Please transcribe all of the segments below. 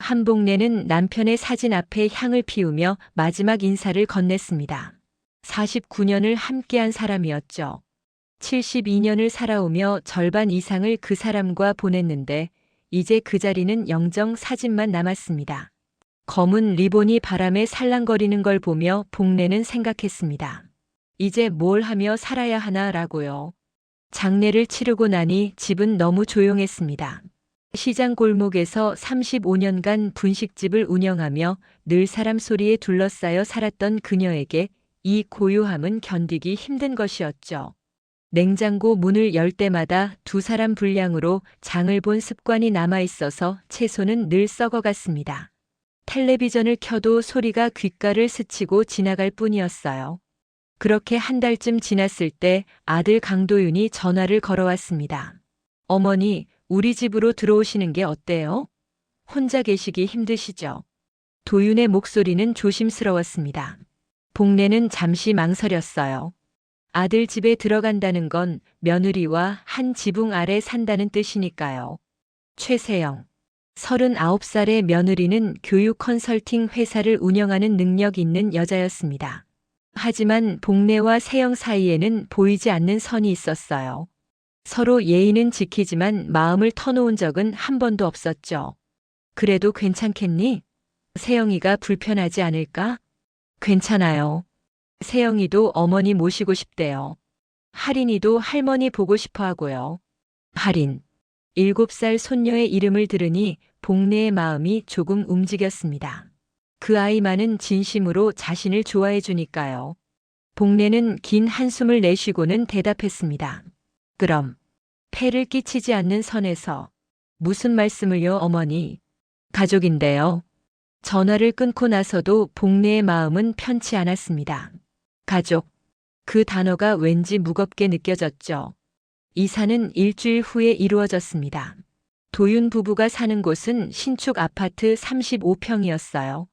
한복내는 남편의 사진 앞에 향을 피우며 마지막 인사를 건넸습니다. 49년을 함께한 사람이었죠. 72년을 살아오며 절반 이상을 그 사람과 보냈는데 이제 그 자리는 영정 사진만 남았습니다. 검은 리본이 바람에 살랑거리는 걸 보며 복례는 생각했습니다. 이제 뭘 하며 살아야 하나라고요. 장례를 치르고 나니 집은 너무 조용했습니다. 시장 골목에서 35년간 분식집을 운영하며 늘 사람 소리에 둘러싸여 살았던 그녀에게 이 고요함은 견디기 힘든 것이었죠. 냉장고 문을 열 때마다 두 사람 분량으로 장을 본 습관이 남아있어서 채소는 늘 썩어갔습니다. 텔레비전을 켜도 소리가 귓가를 스치고 지나갈 뿐이었어요. 그렇게 한 달쯤 지났을 때 아들 강도윤이 전화를 걸어왔습니다. 어머니, 우리 집으로 들어오시는 게 어때요? 혼자 계시기 힘드시죠? 도윤의 목소리는 조심스러웠습니다. 복례는 잠시 망설였어요. 아들 집에 들어간다는 건 며느리와 한 지붕 아래 산다는 뜻이니까요. 최세영. 39살의 며느리는 교육 컨설팅 회사를 운영하는 능력 있는 여자였습니다. 하지만 복례와 세영 사이에는 보이지 않는 선이 있었어요. 서로 예의는 지키지만 마음을 터놓은 적은 한 번도 없었죠. 그래도 괜찮겠니? 세영이가 불편하지 않을까? 괜찮아요. 세영이도 어머니 모시고 싶대요. 할인이도 할머니 보고 싶어 하고요. 할인. 7살 손녀의 이름을 들으니 복례의 마음이 조금 움직였습니다. 그 아이만은 진심으로 자신을 좋아해 주니까요. 복례는 긴 한숨을 내쉬고는 대답했습니다. 그럼 폐를 끼치지 않는 선에서 무슨 말씀을요, 어머니? 가족인데요. 전화를 끊고 나서도 복례의 마음은 편치 않았습니다. 가족. 그 단어가 왠지 무겁게 느껴졌죠. 이사는 일주일 후에 이루어졌습니다. 도윤 부부가 사는 곳은 신축 아파트 35평이었어요.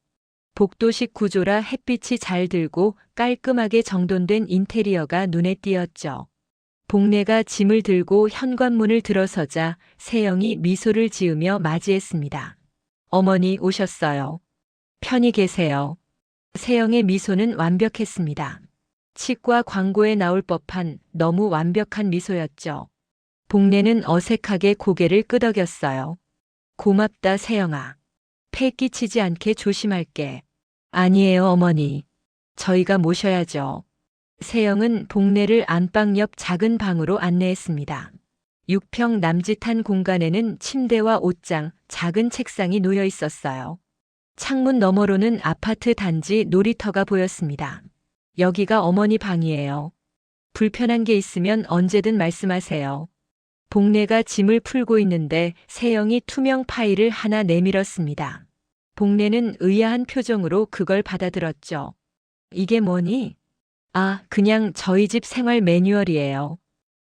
복도식 구조라 햇빛이 잘 들고 깔끔하게 정돈된 인테리어가 눈에 띄었죠. 복례가 짐을 들고 현관문을 들어서자 세영이 미소를 지으며 맞이했습니다. 어머니 오셨어요. 편히 계세요. 세영의 미소는 완벽했습니다. 치과 광고에 나올 법한 너무 완벽한 미소였죠. 복례는 어색하게 고개를 끄덕였어요. 고맙다, 세영아. 폐 끼치지 않게 조심할게. 아니에요, 어머니. 저희가 모셔야죠. 세영은 복례를 안방 옆 작은 방으로 안내했습니다. 6평 남짓한 공간에는 침대와 옷장, 작은 책상이 놓여 있었어요. 창문 너머로는 아파트 단지 놀이터가 보였습니다. 여기가 어머니 방이에요. 불편한 게 있으면 언제든 말씀하세요. 복례가 짐을 풀고 있는데 세영이 투명 파일을 하나 내밀었습니다. 복례는 의아한 표정으로 그걸 받아들었죠. 이게 뭐니? 아, 그냥 저희 집 생활 매뉴얼이에요.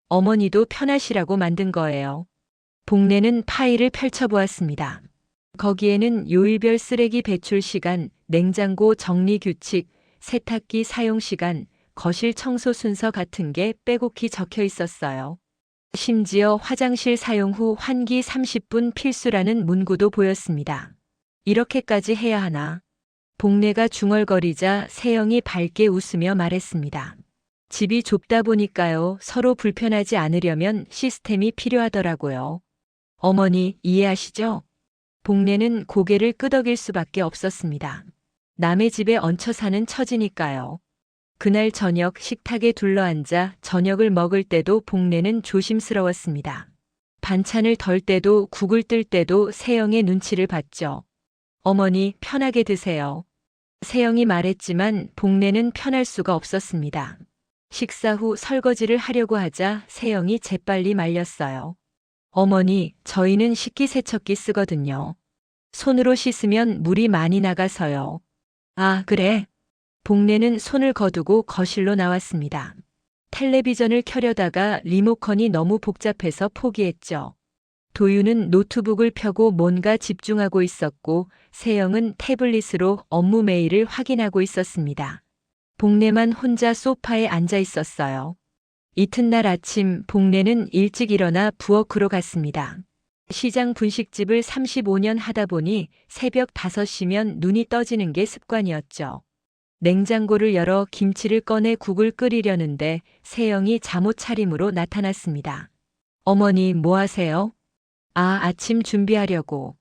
어머니도 편하시라고 만든 거예요. 복례는 파일을 펼쳐보았습니다. 거기에는 요일별 쓰레기 배출 시간, 냉장고 정리 규칙, 세탁기 사용 시간, 거실 청소 순서 같은 게 빼곡히 적혀 있었어요. 심지어 화장실 사용 후 환기 30분 필수라는 문구도 보였습니다. 이렇게까지 해야 하나? 복례가 중얼거리자 세영이 밝게 웃으며 말했습니다. 집이 좁다 보니까요. 서로 불편하지 않으려면 시스템이 필요하더라고요. 어머니 이해하시죠? 복례는 고개를 끄덕일 수밖에 없었습니다. 남의 집에 얹혀 사는 처지니까요. 그날 저녁 식탁에 둘러앉아 저녁을 먹을 때도 복례는 조심스러웠습니다. 반찬을 덜 때도 국을 뜰 때도 세영의 눈치를 봤죠. 어머니 편하게 드세요. 세영이 말했지만 복례는 편할 수가 없었습니다. 식사 후 설거지를 하려고 하자 세영이 재빨리 말렸어요. 어머니, 저희는 식기세척기 쓰거든요. 손으로 씻으면 물이 많이 나가서요. 아, 그래? 복례는 손을 거두고 거실로 나왔습니다. 텔레비전을 켜려다가 리모컨이 너무 복잡해서 포기했죠. 도윤은 노트북을 펴고 뭔가 집중하고 있었고 세영은 태블릿으로 업무 메일을 확인하고 있었습니다. 복례만 혼자 소파에 앉아 있었어요. 이튿날 아침 복례는 일찍 일어나 부엌으로 갔습니다. 시장 분식집을 35년 하다 보니 새벽 5시면 눈이 떠지는 게 습관이었죠. 냉장고를 열어 김치를 꺼내 국을 끓이려는데 세영이 잠옷 차림으로 나타났습니다. 어머니, 뭐 하세요? 아침 준비하려고.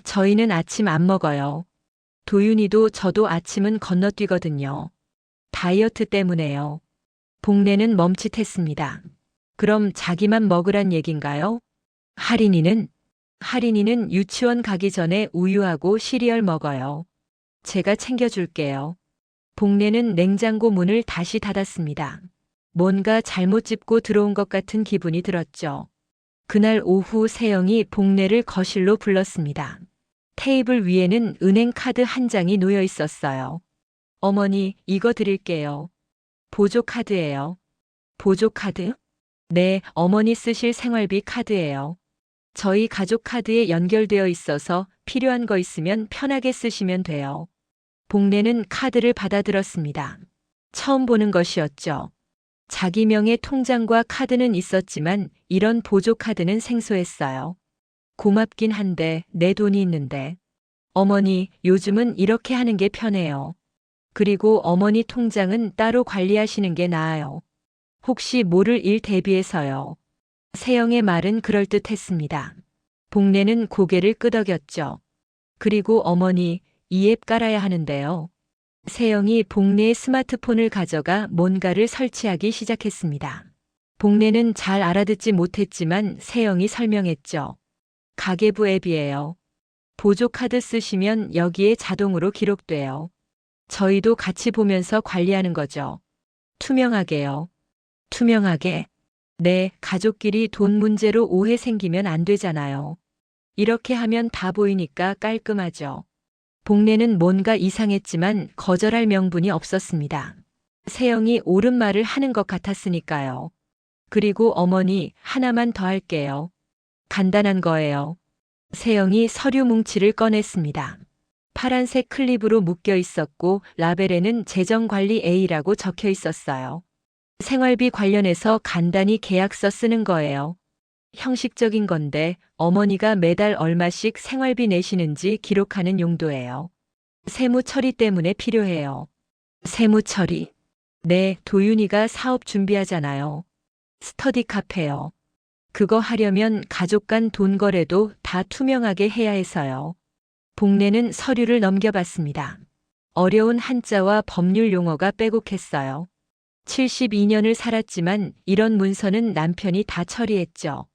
저희는 아침 안 먹어요. 도윤이도 저도 아침은 건너뛰거든요. 다이어트 때문에요. 복례는 멈칫했습니다. 그럼 자기만 먹으란 얘긴가요? 할인이는 유치원 가기 전에 우유하고 시리얼 먹어요. 제가 챙겨줄게요. 복례는 냉장고 문을 다시 닫았습니다. 뭔가 잘못 짚고 들어온 것 같은 기분이 들었죠. 그날 오후 세영이 복례를 거실로 불렀습니다. 테이블 위에는 은행 카드 한 장이 놓여 있었어요. 어머니, 이거 드릴게요. 보조 카드예요. 보조 카드? 네, 어머니 쓰실 생활비 카드예요. 저희 가족 카드에 연결되어 있어서 필요한 거 있으면 편하게 쓰시면 돼요. 복례는 카드를 받아들었습니다. 처음 보는 것이었죠. 자기 명의 통장과 카드는 있었지만 이런 보조 카드는 생소했어요. 고맙긴 한데 내 돈이 있는데. 어머니, 요즘은 이렇게 하는 게 편해요. 그리고 어머니 통장은 따로 관리하시는 게 나아요. 혹시 모를 일 대비해서요. 세영의 말은 그럴듯했습니다. 복례는 고개를 끄덕였죠. 그리고 어머니, 이 앱 깔아야 하는데요. 세영이 복례의 스마트폰을 가져가 뭔가를 설치하기 시작했습니다. 복례는 잘 알아듣지 못했지만 세영이 설명했죠. 가계부 앱이에요. 보조 카드 쓰시면 여기에 자동으로 기록돼요. 저희도 같이 보면서 관리하는 거죠. 투명하게요. 투명하게. 네, 가족끼리 돈 문제로 오해 생기면 안 되잖아요. 이렇게 하면 다 보이니까 깔끔하죠. 복례는 뭔가 이상했지만 거절할 명분이 없었습니다. 세영이 옳은 말을 하는 것 같았으니까요. 그리고 어머니, 하나만 더 할게요. 간단한 거예요. 세영이 서류 뭉치를 꺼냈습니다. 파란색 클립으로 묶여 있었고 라벨에는 재정관리 A라고 적혀 있었어요. 생활비 관련해서 간단히 계약서 쓰는 거예요. 형식적인 건데 어머니가 매달 얼마씩 생활비 내시는지 기록하는 용도예요. 세무 처리 때문에 필요해요. 세무 처리. 네, 도윤이가 사업 준비하잖아요. 스터디 카페요. 그거 하려면 가족 간 돈 거래도 다 투명하게 해야 해서요. 복례는 서류를 넘겨봤습니다. 어려운 한자와 법률 용어가 빼곡했어요. 72년을 살았지만 이런 문서는 남편이 다 처리했죠.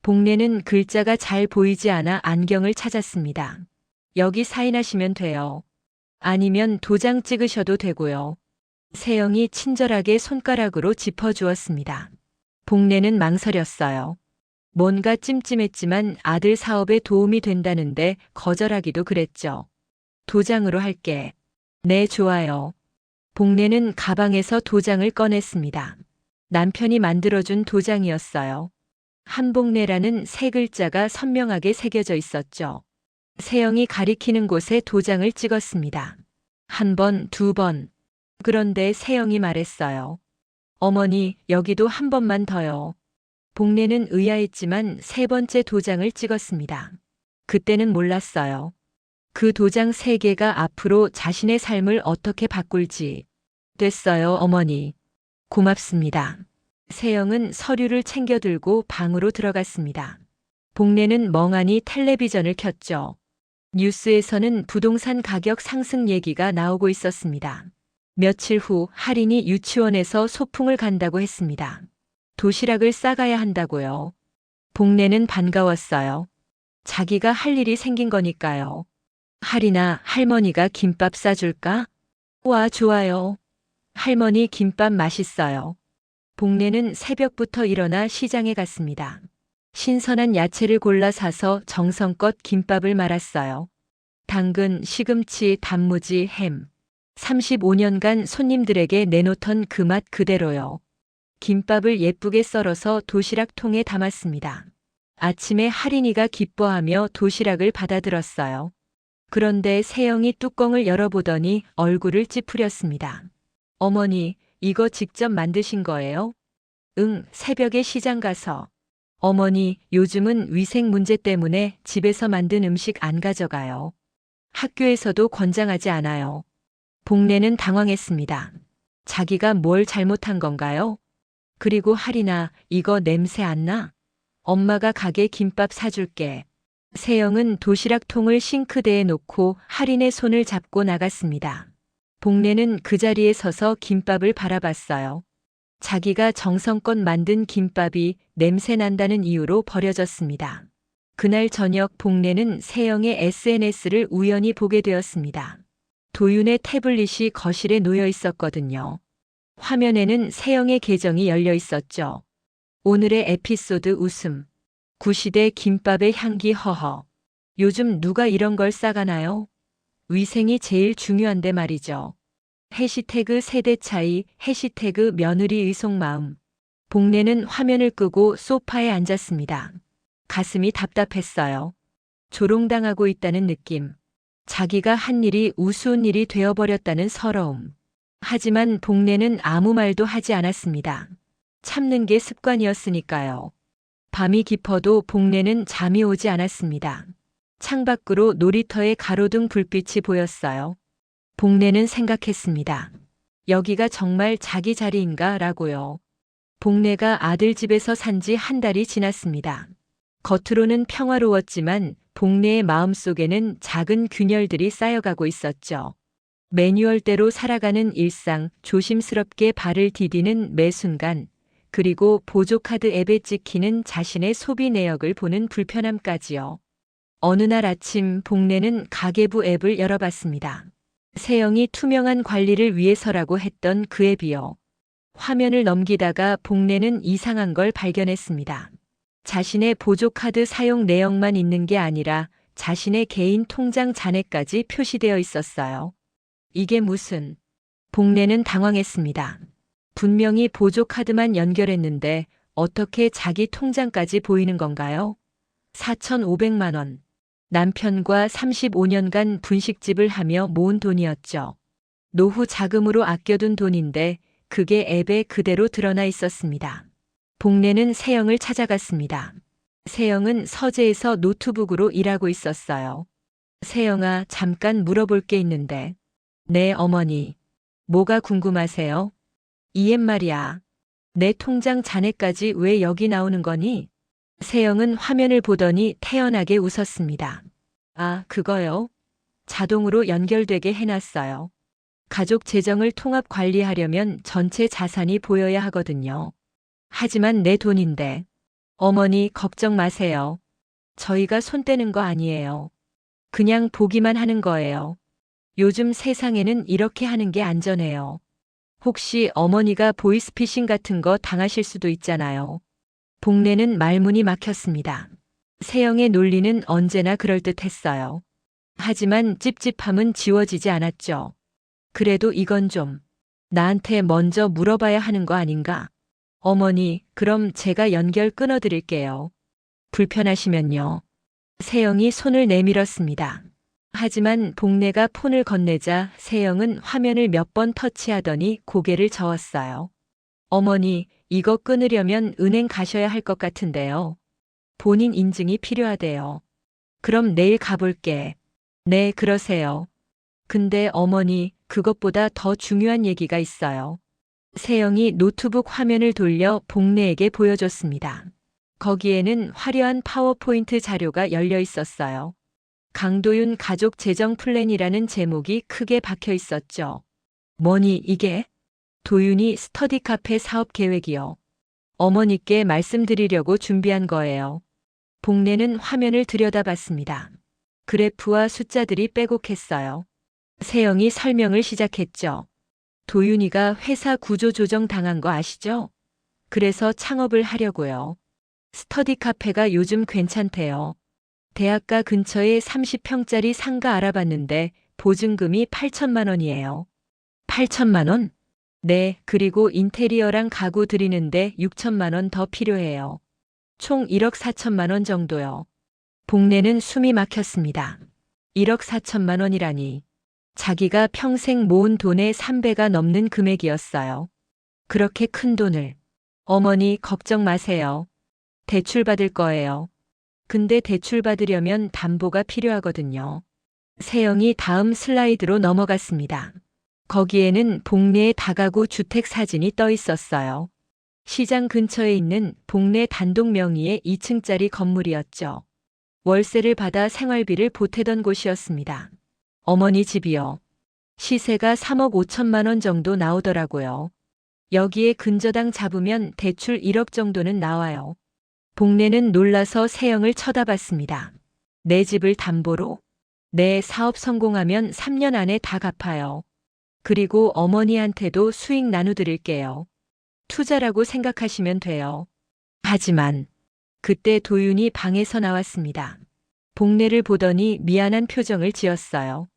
복례는 글자가 잘 보이지 않아 안경을 찾았습니다. 여기 사인하시면 돼요. 아니면 도장 찍으셔도 되고요. 세영이 친절하게 손가락으로 짚어주었습니다. 복례는 망설였어요. 뭔가 찜찜했지만 아들 사업에 도움이 된다는데 거절하기도 그랬죠. 도장으로 할게. 네, 좋아요. 복례는 가방에서 도장을 꺼냈습니다. 남편이 만들어준 도장이었어요. 한복례라는 세 글자가 선명하게 새겨져 있었죠. 세영이 가리키는 곳에 도장을 찍었습니다. 한 번, 두 번. 그런데 세영이 말했어요. 어머니, 여기도 한 번만 더요. 복례는 의아했지만 세 번째 도장을 찍었습니다. 그때는 몰랐어요. 그 도장 3개가 앞으로 자신의 삶을 어떻게 바꿀지. 됐어요, 어머니. 고맙습니다. 세영은 서류를 챙겨 들고 방으로 들어갔습니다. 복례는 멍하니 텔레비전을 켰죠. 뉴스에서는 부동산 가격 상승 얘기가 나오고 있었습니다. 며칠 후 할인이 유치원에서 소풍을 간다고 했습니다. 도시락을 싸가야 한다고요. 복례는 반가웠어요. 자기가 할 일이 생긴 거니까요. 할인아, 할머니가 김밥 싸줄까? 와, 좋아요. 할머니 김밥 맛있어요. 복례는 새벽부터 일어나 시장에 갔습니다. 신선한 야채를 골라 사서 정성껏 김밥을 말았어요. 당근, 시금치, 단무지, 햄. 35년간 손님들에게 내놓던 그 맛 그대로요. 김밥을 예쁘게 썰어서 도시락 통에 담았습니다. 아침에 할인이가 기뻐하며 도시락을 받아들었어요. 그런데 세영이 뚜껑을 열어보더니 얼굴을 찌푸렸습니다. 어머니, 이거 직접 만드신 거예요? 응, 새벽에 시장 가서. 어머니, 요즘은 위생 문제 때문에 집에서 만든 음식 안 가져가요. 학교에서도 권장하지 않아요. 복례는 당황했습니다. 자기가 뭘 잘못한 건가요? 그리고 할인아, 이거 냄새 안 나? 엄마가 가게 김밥 사줄게. 세영은 도시락통을 싱크대에 놓고 할인의 손을 잡고 나갔습니다. 복례는 그 자리에 서서 김밥을 바라봤어요. 자기가 정성껏 만든 김밥이 냄새 난다는 이유로 버려졌습니다. 그날 저녁 복례는 세영의 SNS를 우연히 보게 되었습니다. 도윤의 태블릿이 거실에 놓여 있었거든요. 화면에는 세영의 계정이 열려 있었죠. 오늘의 에피소드 웃음. 구시대 김밥의 향기 허허. 요즘 누가 이런 걸 싸가나요? 위생이 제일 중요한데 말이죠. 해시태그 세대 차이, 해시태그 며느리 의속마음. 복례는 화면을 끄고 소파에 앉았습니다. 가슴이 답답했어요. 조롱당하고 있다는 느낌. 자기가 한 일이 우스운 일이 되어버렸다는 서러움. 하지만 복례는 아무 말도 하지 않았습니다. 참는 게 습관이었으니까요. 밤이 깊어도 복례는 잠이 오지 않았습니다. 창밖으로 놀이터의 가로등 불빛이 보였어요. 복례는 생각했습니다. 여기가 정말 자기 자리인가 라고요. 복례가 아들 집에서 산 지 한 달이 지났습니다. 겉으로는 평화로웠지만 복례의 마음속에는 작은 균열들이 쌓여가고 있었죠. 매뉴얼대로 살아가는 일상, 조심스럽게 발을 디디는 매 순간, 그리고 보조카드 앱에 찍히는 자신의 소비 내역을 보는 불편함까지요. 어느 날 아침 복례는 가계부 앱을 열어봤습니다. 세영이 투명한 관리를 위해서라고 했던 그 앱이요. 화면을 넘기다가 복례는 이상한 걸 발견했습니다. 자신의 보조카드 사용 내역만 있는 게 아니라 자신의 개인 통장 잔액까지 표시되어 있었어요. 이게 무슨... 복례는 당황했습니다. 분명히 보조카드만 연결했는데 어떻게 자기 통장까지 보이는 건가요? 4,500만 원. 남편과 35년간 분식집을 하며 모은 돈이었죠. 노후 자금으로 아껴둔 돈인데 그게 앱에 그대로 드러나 있었습니다. 복례는 세영을 찾아갔습니다. 세영은 서재에서 노트북으로 일하고 있었어요. 세영아, 잠깐 물어볼 게 있는데. 네, 어머니. 뭐가 궁금하세요? 이 앱 말이야. 내 통장 잔액까지 왜 여기 나오는 거니? 세영은 화면을 보더니 태연하게 웃었습니다. 아, 그거요? 자동으로 연결되게 해놨어요. 가족 재정을 통합 관리하려면 전체 자산이 보여야 하거든요. 하지만 내 돈인데. 어머니, 걱정 마세요. 저희가 손 떼는 거 아니에요. 그냥 보기만 하는 거예요. 요즘 세상에는 이렇게 하는 게 안전해요. 혹시 어머니가 보이스피싱 같은 거 당하실 수도 있잖아요. 복례는 말문이 막혔습니다. 세영의 논리는 언제나 그럴듯했어요. 하지만 찝찝함은 지워지지 않았죠. 그래도 이건 좀 나한테 먼저 물어봐야 하는 거 아닌가? 어머니, 그럼 제가 연결 끊어드릴게요. 불편하시면요. 세영이 손을 내밀었습니다. 하지만 복례가 폰을 건네자 세영은 화면을 몇 번 터치하더니 고개를 저었어요. 어머니, 이거 끊으려면 은행 가셔야 할 것 같은데요. 본인 인증이 필요하대요. 그럼 내일 가볼게. 네, 그러세요. 근데 어머니, 그것보다 더 중요한 얘기가 있어요. 세영이 노트북 화면을 돌려 복례에게 보여줬습니다. 거기에는 화려한 파워포인트 자료가 열려 있었어요. 강도윤 가족 재정 플랜이라는 제목이 크게 박혀 있었죠. 뭐니 이게? 도윤이 스터디 카페 사업 계획이요. 어머니께 말씀드리려고 준비한 거예요. 복례는 화면을 들여다봤습니다. 그래프와 숫자들이 빼곡했어요. 세영이 설명을 시작했죠. 도윤이가 회사 구조 조정 당한 거 아시죠? 그래서 창업을 하려고요. 스터디 카페가 요즘 괜찮대요. 대학가 근처에 30평짜리 상가 알아봤는데 보증금이 8천만 원이에요. 8천만 원? 네, 그리고 인테리어랑 가구 드리는데 6천만 원 더 필요해요. 총 1억 4천만 원 정도요. 복례는 숨이 막혔습니다. 1억 4천만 원이라니. 자기가 평생 모은 돈의 3배가 넘는 금액이었어요. 그렇게 큰 돈을. 어머니 걱정 마세요. 대출 받을 거예요. 근데 대출 받으려면 담보가 필요하거든요. 세영이 다음 슬라이드로 넘어갔습니다. 거기에는 복내의 다가구 주택 사진이 떠 있었어요. 시장 근처에 있는 복내 단독 명의의 2층짜리 건물이었죠. 월세를 받아 생활비를 보태던 곳이었습니다. 어머니 집이요. 시세가 3억 5천만 원 정도 나오더라고요. 여기에 근저당 잡으면 대출 1억 정도는 나와요. 복내는 놀라서 세영을 쳐다봤습니다. 내 집을 담보로? 내 사업 성공하면 3년 안에 다 갚아요. 그리고 어머니한테도 수익 나눠드릴게요. 투자라고 생각하시면 돼요. 하지만 그때 도윤이 방에서 나왔습니다. 복내를 보더니 미안한 표정을 지었어요.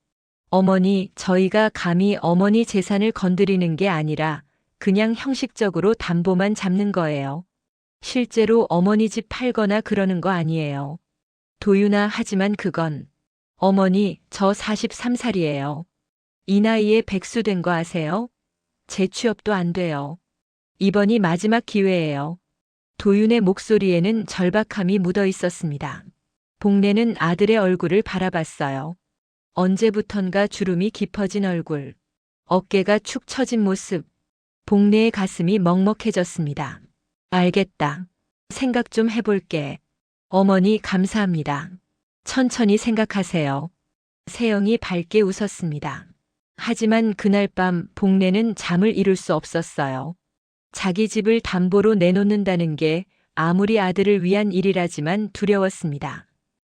어머니, 저희가 감히 어머니 재산을 건드리는 게 아니라 그냥 형식적으로 담보만 잡는 거예요. 실제로 어머니 집 팔거나 그러는 거 아니에요. 도윤아, 하지만 그건 어머니, 저 43살이에요. 이 나이에 백수 된 거 아세요? 재취업도 안 돼요. 이번이 마지막 기회예요. 도윤의 목소리에는 절박함이 묻어 있었습니다. 복내는 아들의 얼굴을 바라봤어요. 언제부턴가 주름이 깊어진 얼굴, 어깨가 축 처진 모습, 복내의 가슴이 먹먹해졌습니다. 알겠다. 생각 좀 해볼게. 어머니, 감사합니다. 천천히 생각하세요. 세영이 밝게 웃었습니다. 하지만 그날 밤 복내는 잠을 이룰 수 없었어요. 자기 집을 담보로 내놓는다는 게 아무리 아들을 위한 일이라지만 두려웠습니다.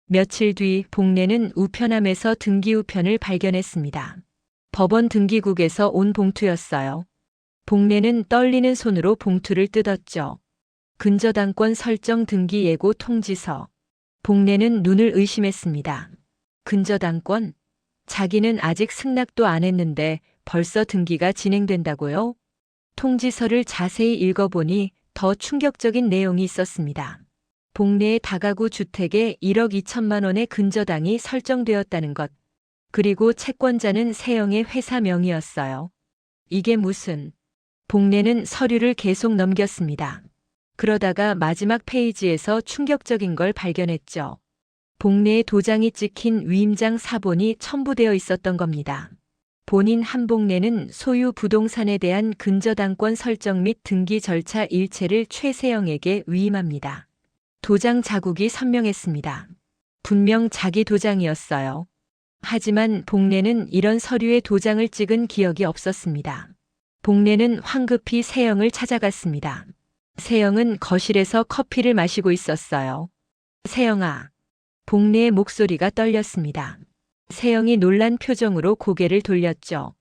며칠 뒤 복내는 우편함에서 등기우편을 발견했습니다. 법원 등기국에서 온 봉투였어요. 복내는 떨리는 손으로 봉투를 뜯었죠. 근저당권 설정 등기 예고 통지서. 복내는 눈을 의심했습니다. 근저당권? 자기는 아직 승낙도 안 했는데 벌써 등기가 진행된다고요? 통지서를 자세히 읽어보니 더 충격적인 내용이 있었습니다. 복내의 다가구 주택에 1억 2천만 원의 근저당이 설정되었다는 것. 그리고 채권자는 세영의 회사 명의였어요. 이게 무슨... 복내는 서류를 계속 넘겼습니다. 그러다가 마지막 페이지에서 충격적인 걸 발견했죠. 복내의 도장이 찍힌 위임장 사본이 첨부되어 있었던 겁니다. 본인 한복내는 소유 부동산에 대한 근저당권 설정 및 등기 절차 일체를 최세영에게 위임합니다. 도장 자국이 선명했습니다. 분명 자기 도장이었어요. 하지만 복내는 이런 서류에 도장을 찍은 기억이 없었습니다. 복내는 황급히 세영을 찾아갔습니다. 세영은 거실에서 커피를 마시고 있었어요. 세영아. 복내의 목소리가 떨렸습니다. 세영이 놀란 표정으로 고개를 돌렸죠.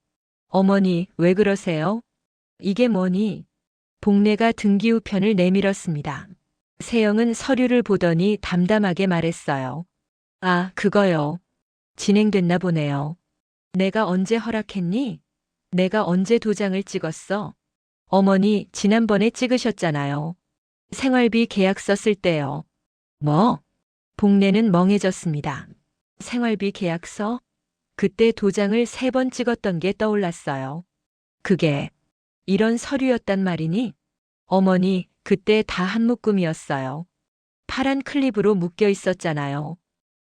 어머니, 왜 그러세요? 이게 뭐니? 복내가 등기우편을 내밀었습니다. 세영은 서류를 보더니 담담하게 말했어요. 아, 그거요. 진행됐나 보네요. 내가 언제 허락했니? 내가 언제 도장을 찍었어? 어머니, 지난번에 찍으셨잖아요. 생활비 계약서 쓸 때요. 뭐? 복내는 멍해졌습니다. 생활비 계약서? 그때 도장을 3번 찍었던 게 떠올랐어요. 그게 이런 서류였단 말이니? 어머니, 그때 다 한 묶음이었어요. 파란 클립으로 묶여 있었잖아요.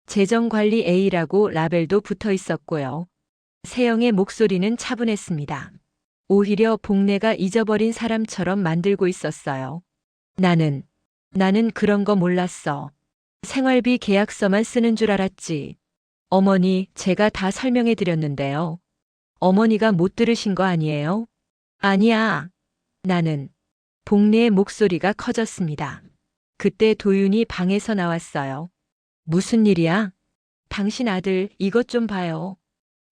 재정관리 A라고 라벨도 붙어 있었고요. 세영의 목소리는 차분했습니다. 오히려 복내가 잊어버린 사람처럼 만들고 있었어요. 나는 그런 거 몰랐어. 생활비 계약서만 쓰는 줄 알았지. 어머니, 제가 다 설명해 드렸는데요. 어머니가 못 들으신 거 아니에요? 아니야. 나는. 복내의 목소리가 커졌습니다. 그때 도윤이 방에서 나왔어요. 무슨 일이야? 당신 아들, 이것 좀 봐요.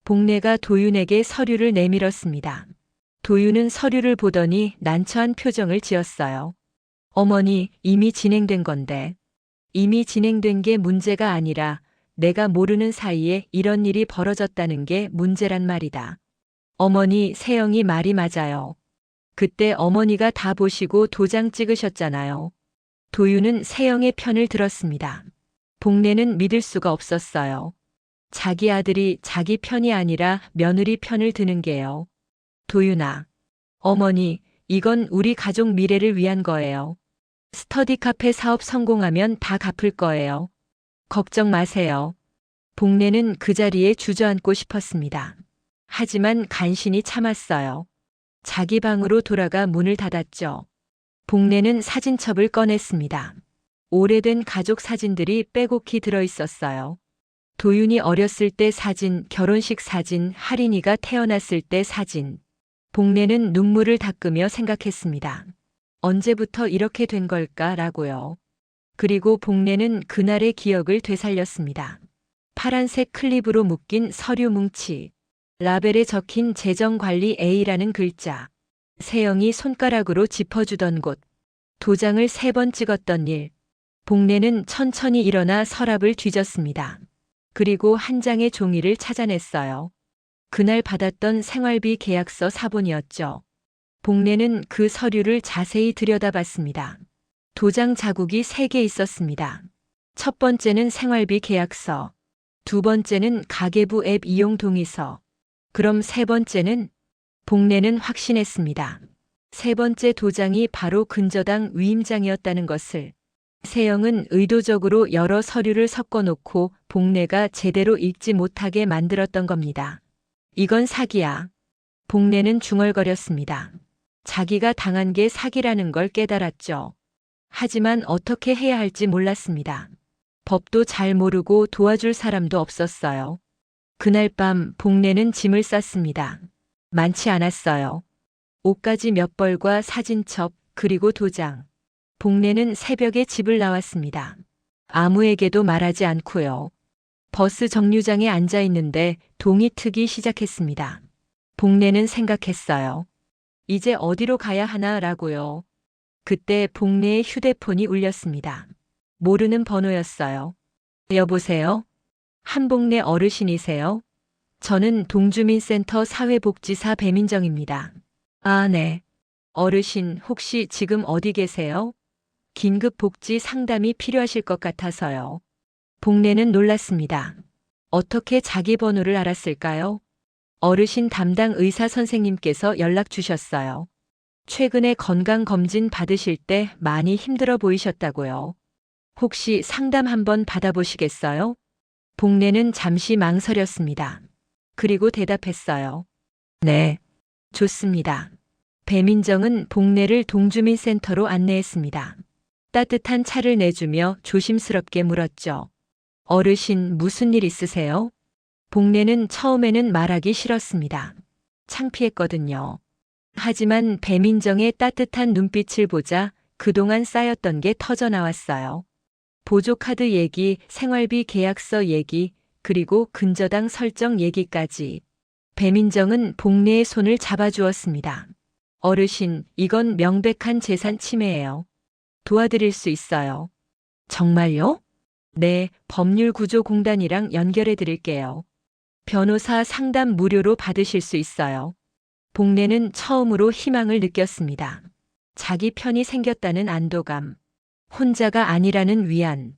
복내가 도윤에게 서류를 내밀었습니다. 도윤은 서류를 보더니 난처한 표정을 지었어요. 어머니, 이미 진행된 건데. 이미 진행된 게 문제가 아니라 내가 모르는 사이에 이런 일이 벌어졌다는 게 문제란 말이다. 어머니, 세영이 말이 맞아요. 그때 어머니가 다 보시고 도장 찍으셨잖아요. 도윤은 세영의 편을 들었습니다. 복내는 믿을 수가 없었어요. 자기 아들이 자기 편이 아니라 며느리 편을 드는 게요. 도윤아, 어머니, 이건 우리 가족 미래를 위한 거예요. 스터디 카페 사업 성공하면 다 갚을 거예요. 걱정 마세요. 복례는 그 자리에 주저앉고 싶었습니다. 하지만 간신히 참았어요. 자기 방으로 돌아가 문을 닫았죠. 복례는 사진첩을 꺼냈습니다. 오래된 가족 사진들이 빼곡히 들어 있었어요. 도윤이 어렸을 때 사진, 결혼식 사진, 할인이가 태어났을 때 사진. 복례는 눈물을 닦으며 생각했습니다. 언제부터 이렇게 된 걸까라고요. 그리고 복례는 그날의 기억을 되살렸습니다. 파란색 클립으로 묶인 서류 뭉치, 라벨에 적힌 재정관리 A라는 글자, 세영이 손가락으로 짚어주던 곳, 도장을 3번 찍었던 일. 복례는 천천히 일어나 서랍을 뒤졌습니다. 그리고 한 장의 종이를 찾아냈어요. 그날 받았던 생활비 계약서 사본이었죠. 복례는 그 서류를 자세히 들여다봤습니다. 도장 자국이 3개 있었습니다. 첫 번째는 생활비 계약서, 두 번째는 가계부 앱 이용 동의서, 그럼 3번째는? 복례는 확신했습니다. 3번째 도장이 바로 근저당 위임장이었다는 것을. 세영은 의도적으로 여러 서류를 섞어놓고 복례가 제대로 읽지 못하게 만들었던 겁니다. 이건 사기야. 복례는 중얼거렸습니다. 자기가 당한 게 사기라는 걸 깨달았죠. 하지만 어떻게 해야 할지 몰랐습니다. 법도 잘 모르고 도와줄 사람도 없었어요. 그날 밤 복례는 짐을 쌌습니다. 많지 않았어요. 옷가지 몇 벌과 사진첩, 그리고 도장. 복례는 새벽에 집을 나왔습니다. 아무에게도 말하지 않고요. 버스 정류장에 앉아 있는데 동이 트기 시작했습니다. 복례는 생각했어요. 이제 어디로 가야 하나라고요. 그때 복례의 휴대폰이 울렸습니다. 모르는 번호였어요. 여보세요? 한복례 어르신이세요? 저는 동주민센터 사회복지사 배민정입니다. 아, 네. 어르신 혹시 지금 어디 계세요? 긴급 복지 상담이 필요하실 것 같아서요. 복례는 놀랐습니다. 어떻게 자기 번호를 알았을까요? 어르신 담당 의사 선생님께서 연락 주셨어요. 최근에 건강검진 받으실 때 많이 힘들어 보이셨다고요. 혹시 상담 한번 받아보시겠어요? 복례는 잠시 망설였습니다. 그리고 대답했어요. 네, 좋습니다. 배민정은 복례를 동주민센터로 안내했습니다. 따뜻한 차를 내주며 조심스럽게 물었죠. 어르신 무슨 일 있으세요? 복례는 처음에는 말하기 싫었습니다. 창피했거든요. 하지만 배민정의 따뜻한 눈빛을 보자 그동안 쌓였던 게 터져 나왔어요. 보조카드 얘기, 생활비 계약서 얘기, 그리고 근저당 설정 얘기까지. 배민정은 복례의 손을 잡아주었습니다. 어르신, 이건 명백한 재산 침해예요. 도와드릴 수 있어요. 정말요? 네, 법률구조공단이랑 연결해 드릴게요. 변호사 상담 무료로 받으실 수 있어요. 복례는 처음으로 희망을 느꼈습니다. 자기 편이 생겼다는 안도감. 혼자가 아니라는 위안.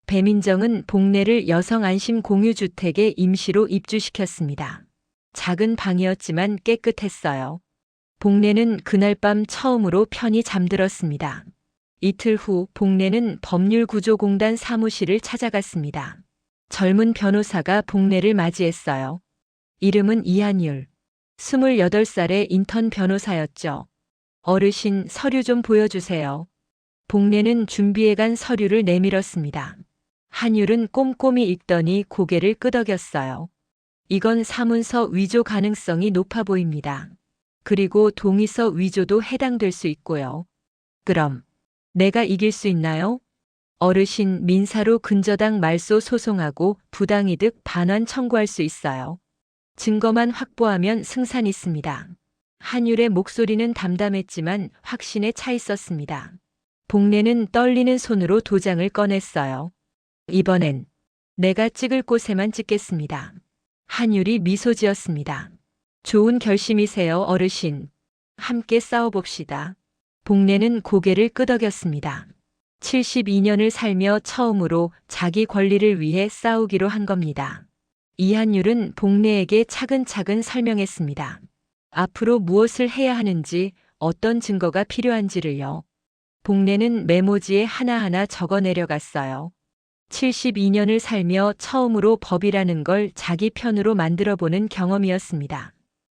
배민정은 복례를 여성안심 공유주택에 임시로 입주시켰습니다. 작은 방이었지만 깨끗했어요. 복례는 그날 밤 처음으로 편히 잠들었습니다. 이틀 후 복례는 법률구조공단 사무실을 찾아갔습니다. 젊은 변호사가 복례를 맞이했어요. 이름은 이한율. 28살의 인턴 변호사였죠. 어르신, 서류 좀 보여주세요. 복례는 준비해간 서류를 내밀었습니다. 한율은 꼼꼼히 읽더니 고개를 끄덕였어요. 이건 사문서 위조 가능성이 높아 보입니다. 그리고 동의서 위조도 해당될 수 있고요. 그럼 내가 이길 수 있나요? 어르신, 민사로 근저당 말소 소송하고 부당이득 반환 청구할 수 있어요. 증거만 확보하면 승산 있습니다. 한율의 목소리는 담담했지만 확신에 차 있었습니다. 복례는 떨리는 손으로 도장을 꺼냈어요. 이번엔 내가 찍을 곳에만 찍겠습니다. 한율이 미소 지었습니다. 좋은 결심이세요, 어르신. 함께 싸워봅시다. 복례는 고개를 끄덕였습니다. 72년을 살며 처음으로 자기 권리를 위해 싸우기로 한 겁니다. 이한율은 복례에게 차근차근 설명했습니다. 앞으로 무엇을 해야 하는지, 어떤 증거가 필요한지를요. 복례는 메모지에 하나하나 적어 내려갔어요. 72년을 살며 처음으로 법이라는 걸 자기 편으로 만들어보는 경험이었습니다.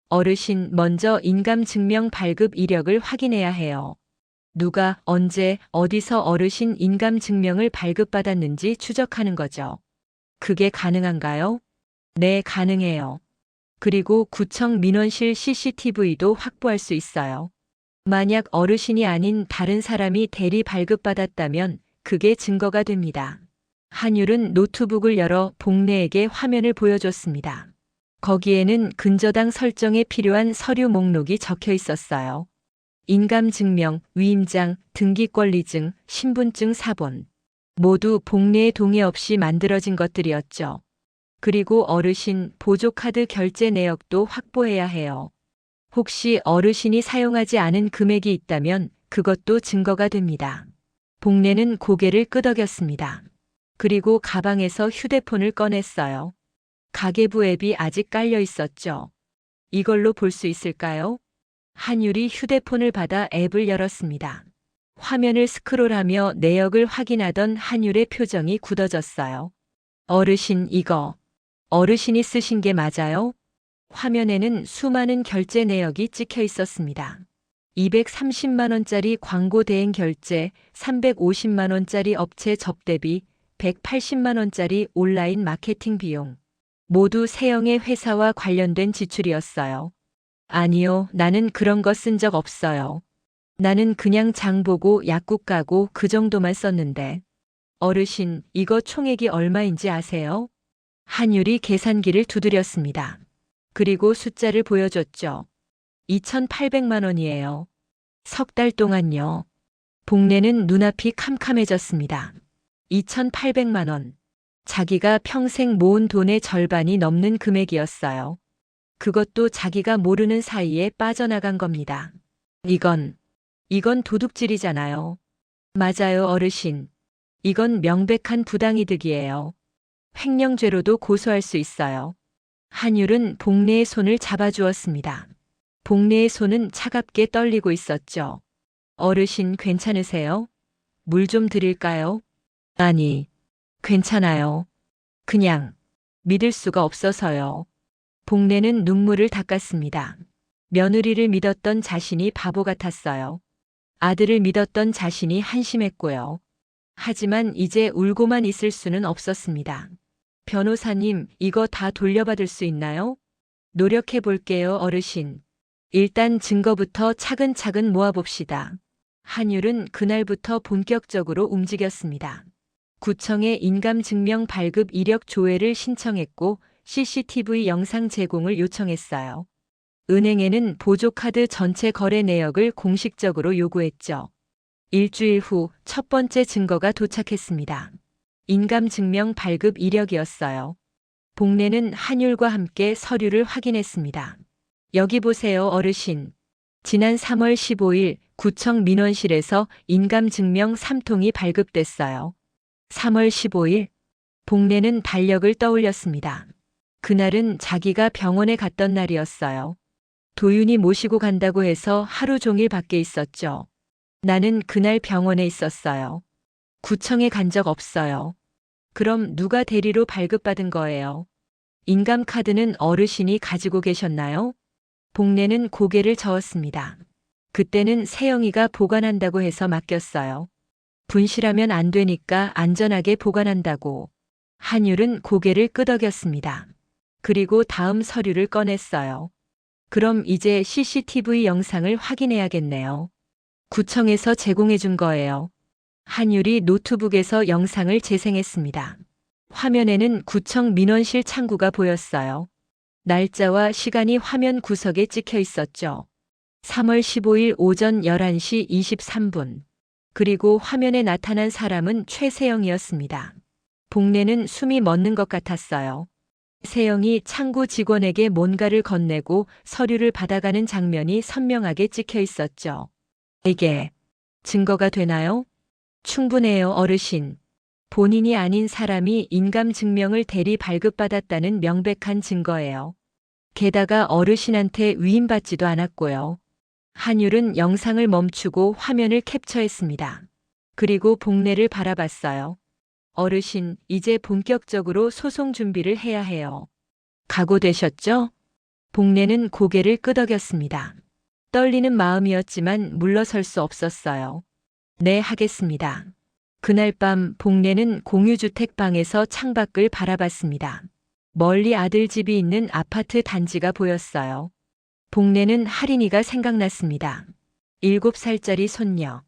어르신, 먼저 인감증명 발급 이력을 확인해야 해요. 누가, 언제, 어디서 어르신 인감증명을 발급받았는지 추적하는 거죠. 그게 가능한가요? 네, 가능해요. 그리고 구청 민원실 CCTV도 확보할 수 있어요. 만약 어르신이 아닌 다른 사람이 대리 발급받았다면 그게 증거가 됩니다. 한율은 노트북을 열어 복례에게 화면을 보여줬습니다. 거기에는 근저당 설정에 필요한 서류 목록이 적혀 있었어요. 인감증명, 위임장, 등기권리증, 신분증 사본. 모두 복례의 동의 없이 만들어진 것들이었죠. 그리고 어르신 보조카드 결제 내역도 확보해야 해요. 혹시 어르신이 사용하지 않은 금액이 있다면 그것도 증거가 됩니다. 복례는 고개를 끄덕였습니다. 그리고 가방에서 휴대폰을 꺼냈어요. 가계부 앱이 아직 깔려 있었죠. 이걸로 볼 수 있을까요? 한율이 휴대폰을 받아 앱을 열었습니다. 화면을 스크롤하며 내역을 확인하던 한율의 표정이 굳어졌어요. 어르신, 이거 어르신이 쓰신 게 맞아요? 화면에는 수많은 결제 내역이 찍혀 있었습니다. 230만 원짜리 광고 대행 결제, 350만 원짜리 업체 접대비, 180만 원짜리 온라인 마케팅 비용. 모두 세영의 회사와 관련된 지출이었어요. 아니요, 나는 그런 거 쓴 적 없어요. 나는 그냥 장 보고 약국 가고 그 정도만 썼는데. 어르신, 이거 총액이 얼마인지 아세요? 한율이 계산기를 두드렸습니다. 그리고 숫자를 보여줬죠. 2,800만 원이에요. 석 달 동안요. 복례는 눈앞이 캄캄해졌습니다. 2,800만 원. 자기가 평생 모은 돈의 절반이 넘는 금액이었어요. 그것도 자기가 모르는 사이에 빠져나간 겁니다. 이건 도둑질이잖아요. 맞아요, 어르신. 이건 명백한 부당이득이에요. 횡령죄로도 고소할 수 있어요. 한율은 복례의 손을 잡아주었습니다. 복례의 손은 차갑게 떨리고 있었죠. 어르신 괜찮으세요? 물 좀 드릴까요? 아니, 괜찮아요. 그냥 믿을 수가 없어서요. 복례는 눈물을 닦았습니다. 며느리를 믿었던 자신이 바보 같았어요. 아들을 믿었던 자신이 한심했고요. 하지만 이제 울고만 있을 수는 없었습니다. 변호사님, 이거 다 돌려받을 수 있나요? 노력해 볼게요, 어르신. 일단 증거부터 차근차근 모아봅시다. 한율은 그날부터 본격적으로 움직였습니다. 구청에 인감증명 발급 이력 조회를 신청했고 CCTV 영상 제공을 요청했어요. 은행에는 보조카드 전체 거래 내역을 공식적으로 요구했죠. 일주일 후 첫 번째 증거가 도착했습니다. 인감증명 발급 이력이었어요. 복례는 한율과 함께 서류를 확인했습니다. 여기 보세요, 어르신. 지난 3월 15일 구청 민원실에서 인감증명 3통이 발급됐어요. 3월 15일, 복례는 달력을 떠올렸습니다. 그날은 자기가 병원에 갔던 날이었어요. 도윤이 모시고 간다고 해서 하루 종일 밖에 있었죠. 나는 그날 병원에 있었어요. 구청에 간 적 없어요. 그럼 누가 대리로 발급받은 거예요? 인감카드는 어르신이 가지고 계셨나요? 복례는 고개를 저었습니다. 그때는 세영이가 보관한다고 해서 맡겼어요. 분실하면 안 되니까 안전하게 보관한다고. 한율은 고개를 끄덕였습니다. 그리고 다음 서류를 꺼냈어요. 그럼 이제 CCTV 영상을 확인해야겠네요. 구청에서 제공해 준 거예요. 한율이 노트북에서 영상을 재생했습니다. 화면에는 구청 민원실 창구가 보였어요. 날짜와 시간이 화면 구석에 찍혀 있었죠. 3월 15일 오전 11시 23분. 그리고 화면에 나타난 사람은 최세영이었습니다. 복례는 숨이 멎는 것 같았어요. 세영이 창구 직원에게 뭔가를 건네고 서류를 받아가는 장면이 선명하게 찍혀 있었죠. 이게 증거가 되나요? 충분해요, 어르신. 본인이 아닌 사람이 인감증명을 대리 발급받았다는 명백한 증거예요. 게다가 어르신한테 위임받지도 않았고요. 한율은 영상을 멈추고 화면을 캡처했습니다. 그리고 복례를 바라봤어요. 어르신, 이제 본격적으로 소송 준비를 해야 해요. 각오되셨죠? 복례는 고개를 끄덕였습니다. 떨리는 마음이었지만 물러설 수 없었어요. 네, 하겠습니다. 그날 밤 복례는 공유주택 방에서 창밖을 바라봤습니다. 멀리 아들 집이 있는 아파트 단지가 보였어요. 복례는 할인이가 생각났습니다. 7살짜리 손녀.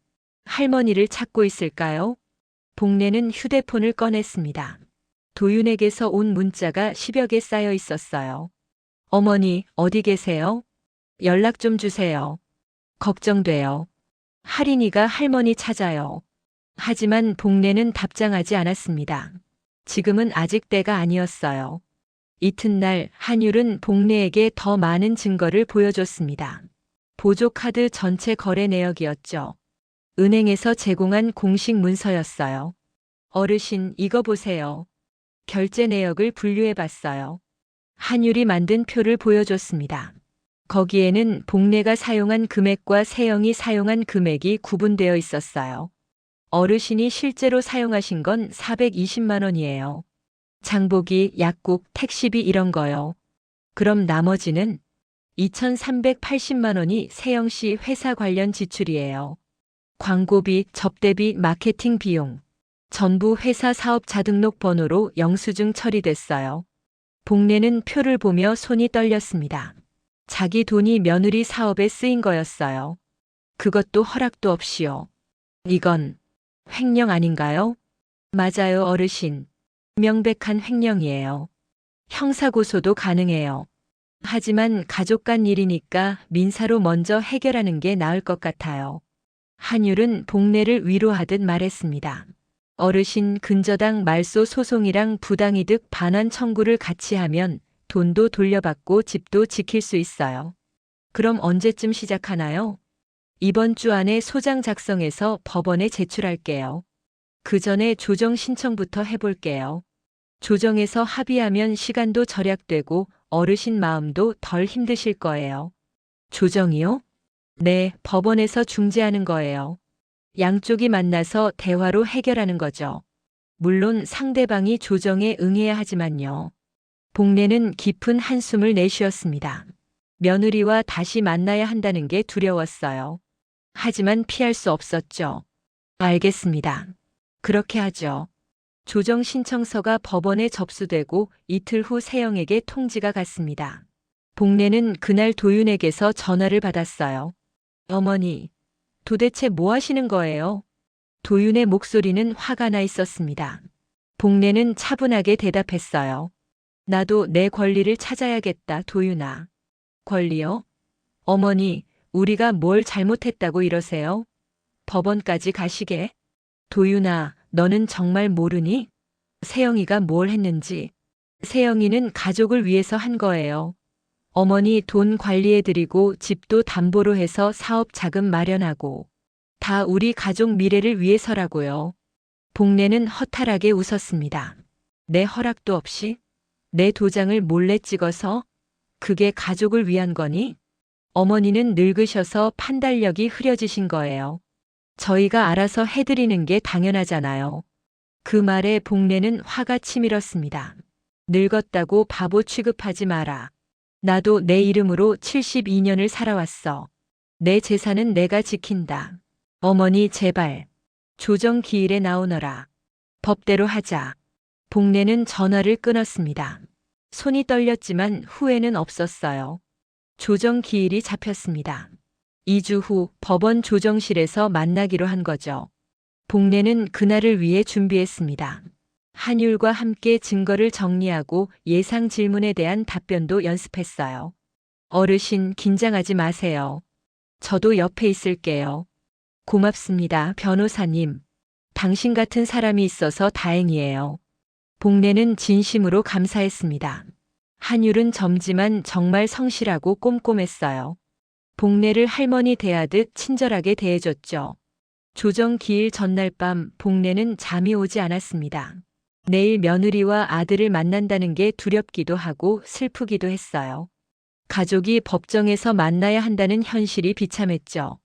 할머니를 찾고 있을까요? 복례는 휴대폰을 꺼냈습니다. 도윤에게서 온 문자가 10여 개 쌓여 있었어요. 어머니, 어디 계세요? 연락 좀 주세요. 걱정돼요. 할인이가 할머니 찾아요. 하지만 복례는 답장하지 않았습니다. 지금은 아직 때가 아니었어요. 이튿날 한율은 복례에게 더 많은 증거를 보여줬습니다. 보조카드 전체 거래 내역이었죠. 은행에서 제공한 공식 문서였어요. 어르신, 이거 보세요. 결제 내역을 분류해 봤어요. 한율이 만든 표를 보여줬습니다. 거기에는 복례가 사용한 금액과 세영이 사용한 금액이 구분되어 있었어요. 어르신이 실제로 사용하신 건 420만 원이에요. 장보기, 약국, 택시비 이런 거요. 그럼 나머지는 2,380만 원이 세영 씨 회사 관련 지출이에요. 광고비, 접대비, 마케팅 비용. 전부 회사 사업자 등록 번호로 영수증 처리됐어요. 복례는 표를 보며 손이 떨렸습니다. 자기 돈이 며느리 사업에 쓰인 거였어요. 그것도 허락도 없이요. 이건 횡령 아닌가요? 맞아요, 어르신. 명백한 횡령이에요. 형사고소도 가능해요. 하지만 가족 간 일이니까 민사로 먼저 해결하는 게 나을 것 같아요. 한율은 복례를 위로하듯 말했습니다. 어르신, 근저당 말소 소송이랑 부당이득 반환 청구를 같이 하면 돈도 돌려받고 집도 지킬 수 있어요. 그럼 언제쯤 시작하나요? 이번 주 안에 소장 작성해서 법원에 제출할게요. 그 전에 조정 신청부터 해볼게요. 조정에서 합의하면 시간도 절약되고 어르신 마음도 덜 힘드실 거예요. 조정이요? 네, 법원에서 중재하는 거예요. 양쪽이 만나서 대화로 해결하는 거죠. 물론 상대방이 조정에 응해야 하지만요. 복례는 깊은 한숨을 내쉬었습니다. 며느리와 다시 만나야 한다는 게 두려웠어요. 하지만 피할 수 없었죠. 알겠습니다. 그렇게 하죠. 조정 신청서가 법원에 접수되고 이틀 후 세영에게 통지가 갔습니다. 복례는 그날 도윤에게서 전화를 받았어요. 어머니, 도대체 뭐 하시는 거예요? 도윤의 목소리는 화가 나 있었습니다. 복례는 차분하게 대답했어요. 나도 내 권리를 찾아야겠다, 도윤아. 권리요? 어머니, 우리가 뭘 잘못했다고 이러세요? 법원까지 가시게? 도윤아, 너는 정말 모르니? 세영이가 뭘 했는지. 세영이는 가족을 위해서 한 거예요. 어머니 돈 관리해드리고 집도 담보로 해서 사업 자금 마련하고 다 우리 가족 미래를 위해서라고요. 복례는 허탈하게 웃었습니다. 내 허락도 없이? 내 도장을 몰래 찍어서? 그게 가족을 위한 거니? 어머니는 늙으셔서 판단력이 흐려지신 거예요. 저희가 알아서 해드리는 게 당연하잖아요. 그 말에 복례는 화가 치밀었습니다. 늙었다고 바보 취급하지 마라. 나도 내 이름으로 72년을 살아왔어. 내 재산은 내가 지킨다. 어머니 제발. 조정 기일에 나오너라. 법대로 하자. 복례는 전화를 끊었습니다. 손이 떨렸지만 후회는 없었어요. 조정 기일이 잡혔습니다. 2주 후 법원 조정실에서 만나기로 한 거죠. 복례는 그날을 위해 준비했습니다. 한율과 함께 증거를 정리하고 예상 질문에 대한 답변도 연습했어요. 어르신, 긴장하지 마세요. 저도 옆에 있을게요. 고맙습니다, 변호사님. 당신 같은 사람이 있어서 다행이에요. 복례는 진심으로 감사했습니다. 한율은 젊지만 정말 성실하고 꼼꼼했어요. 복례를 할머니 대하듯 친절하게 대해줬죠. 조정 기일 전날 밤 복례는 잠이 오지 않았습니다. 내일 며느리와 아들을 만난다는 게 두렵기도 하고 슬프기도 했어요. 가족이 법정에서 만나야 한다는 현실이 비참했죠.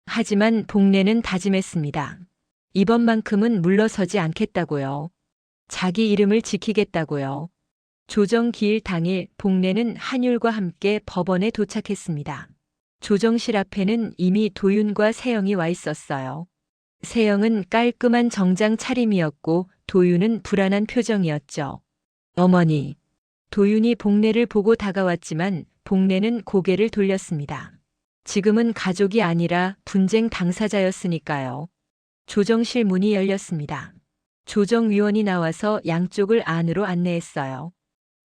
하지만 복례는 다짐했습니다. 이번만큼은 물러서지 않겠다고요. 자기 이름을 지키겠다고요. 조정 기일 당일 복례는 한율과 함께 법원에 도착했습니다. 조정실 앞에는 이미 도윤과 세영이 와 있었어요. 세영은 깔끔한 정장 차림이었고 도윤은 불안한 표정이었죠. 어머니. 도윤이 복례를 보고 다가왔지만 복례는 고개를 돌렸습니다. 지금은 가족이 아니라 분쟁 당사자였으니까요. 조정실 문이 열렸습니다. 조정위원이 나와서 양쪽을 안으로 안내했어요.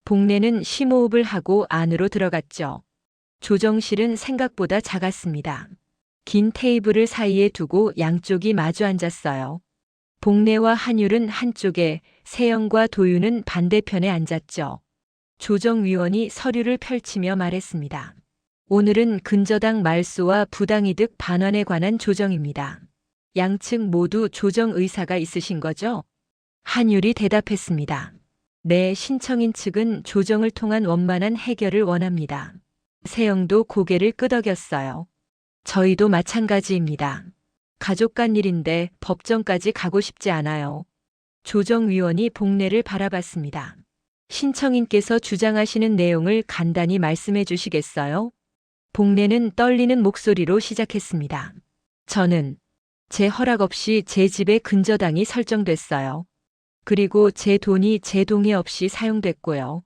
복례는 심호흡을 하고 안으로 들어갔죠. 조정실은 생각보다 작았습니다. 긴 테이블을 사이에 두고 양쪽이 마주 앉았어요. 복례와 한율은 한쪽에, 세영과 도윤은 반대편에 앉았죠. 조정위원이 서류를 펼치며 말했습니다. 오늘은 근저당 말소와 부당이득 반환에 관한 조정입니다. 양측 모두 조정 의사가 있으신 거죠? 한율이 대답했습니다. 네, 신청인 측은 조정을 통한 원만한 해결을 원합니다. 세영도 고개를 끄덕였어요. 저희도 마찬가지입니다. 가족 간 일인데 법정까지 가고 싶지 않아요. 조정위원이 복례를 바라봤습니다. 신청인께서 주장하시는 내용을 간단히 말씀해 주시겠어요? 복례는 떨리는 목소리로 시작했습니다. 저는 제 허락 없이 제 집에 근저당이 설정됐어요. 그리고 제 돈이 제 동의 없이 사용됐고요.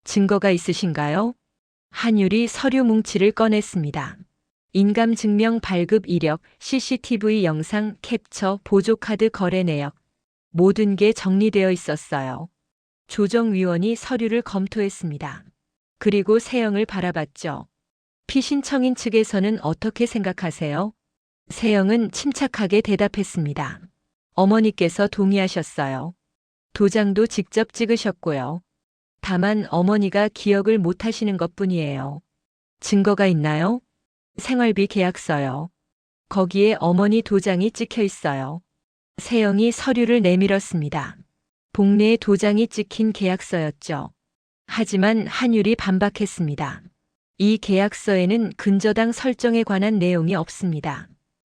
증거가 있으신가요? 한율이 서류 뭉치를 꺼냈습니다. 인감증명 발급 이력, CCTV 영상 캡처, 보조카드 거래 내역. 모든 게 정리되어 있었어요. 조정위원이 서류를 검토했습니다. 그리고 세영을 바라봤죠. 피신청인 측에서는 어떻게 생각하세요? 세영은 침착하게 대답했습니다. 어머니께서 동의하셨어요. 도장도 직접 찍으셨고요. 다만 어머니가 기억을 못 하시는 것뿐이에요. 증거가 있나요? 생활비 계약서요. 거기에 어머니 도장이 찍혀 있어요. 세영이 서류를 내밀었습니다. 복례에 도장이 찍힌 계약서였죠. 하지만 한율이 반박했습니다. 이 계약서에는 근저당 설정에 관한 내용이 없습니다.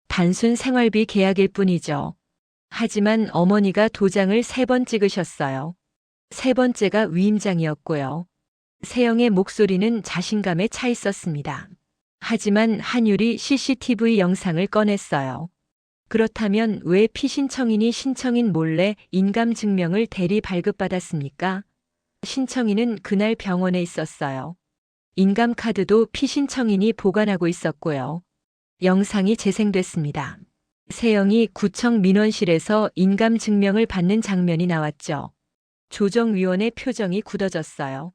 단순 생활비 계약일 뿐이죠. 하지만 어머니가 도장을 3번 찍으셨어요. 3번째가 위임장이었고요. 세영의 목소리는 자신감에 차 있었습니다. 하지만 한율이 CCTV 영상을 꺼냈어요. 그렇다면 왜 피신청인이 신청인 몰래 인감증명을 대리 발급받았습니까? 신청인은 그날 병원에 있었어요. 인감카드도 피신청인이 보관하고 있었고요. 영상이 재생됐습니다. 세영이 구청 민원실에서 인감증명을 받는 장면이 나왔죠. 조정위원의 표정이 굳어졌어요.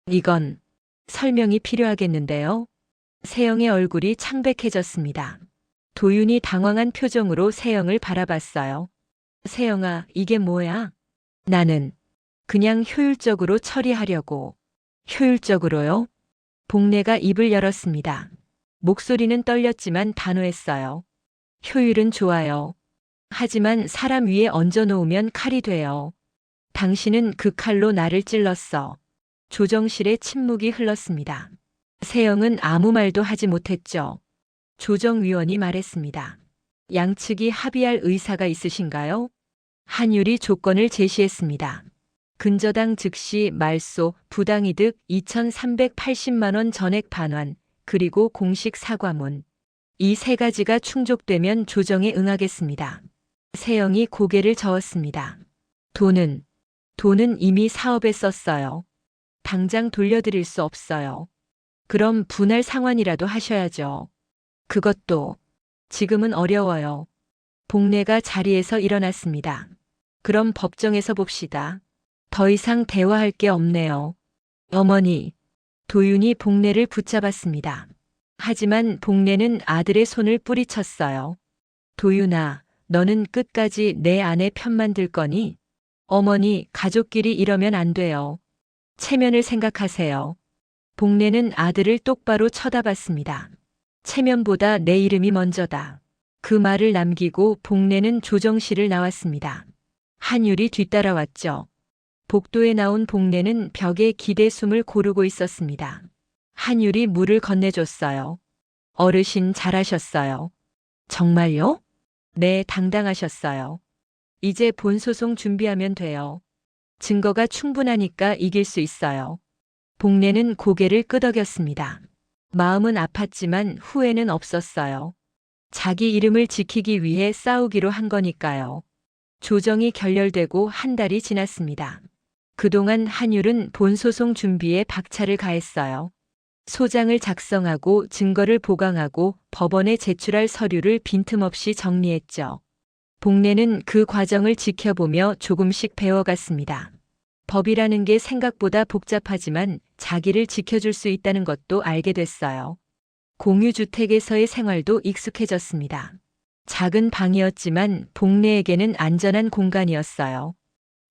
이건 설명이 필요하겠는데요. 세영의 얼굴이 창백해졌습니다. 도윤이 당황한 표정으로 세영을 바라봤어요. 세영아, 이게 뭐야? 나는 그냥 효율적으로 처리하려고. 효율적으로요? 복례가 입을 열었습니다. 목소리는 떨렸지만 단호했어요. 효율은 좋아요. 하지만 사람 위에 얹어놓으면 칼이 돼요. 당신은 그 칼로 나를 찔렀어. 조정실의 침묵이 흘렀습니다. 세영은 아무 말도 하지 못했죠. 조정위원이 말했습니다. 양측이 합의할 의사가 있으신가요? 한율이 조건을 제시했습니다. 근저당 즉시 말소, 부당이득 2,380만 원 전액 반환, 그리고 공식 사과문. 이 3가지가 충족되면 조정에 응하겠습니다. 세영이 고개를 저었습니다. 돈은 이미 사업에 썼어요. 당장 돌려드릴 수 없어요. 그럼 분할 상환이라도 하셔야죠. 그것도 지금은 어려워요. 복례가 자리에서 일어났습니다. 그럼 법정에서 봅시다. 더 이상 대화할 게 없네요. 어머니. 도윤이 복례를 붙잡았습니다. 하지만 복례는 아들의 손을 뿌리쳤어요. 도윤아, 너는 끝까지 내 아내 편만 들 거니? 어머니, 가족끼리 이러면 안 돼요. 체면을 생각하세요. 복례는 아들을 똑바로 쳐다봤습니다. 체면보다 내 이름이 먼저다. 그 말을 남기고 복례는 조정실을 나왔습니다. 한율이 뒤따라왔죠. 복도에 나온 복례는 벽에 기대 숨을 고르고 있었습니다. 한율이 물을 건네줬어요. 어르신 잘하셨어요. 정말요? 네, 당당하셨어요. 이제 본소송 준비하면 돼요. 증거가 충분하니까 이길 수 있어요. 복례는 고개를 끄덕였습니다. 마음은 아팠지만 후회는 없었어요. 자기 이름을 지키기 위해 싸우기로 한 거니까요. 조정이 결렬되고 한 달이 지났습니다. 그동안 한율은 본소송 준비에 박차를 가했어요. 소장을 작성하고 증거를 보강하고 법원에 제출할 서류를 빈틈없이 정리했죠. 복례는 그 과정을 지켜보며 조금씩 배워갔습니다. 법이라는 게 생각보다 복잡하지만 자기를 지켜줄 수 있다는 것도 알게 됐어요. 공유주택에서의 생활도 익숙해졌습니다. 작은 방이었지만 복례에게는 안전한 공간이었어요.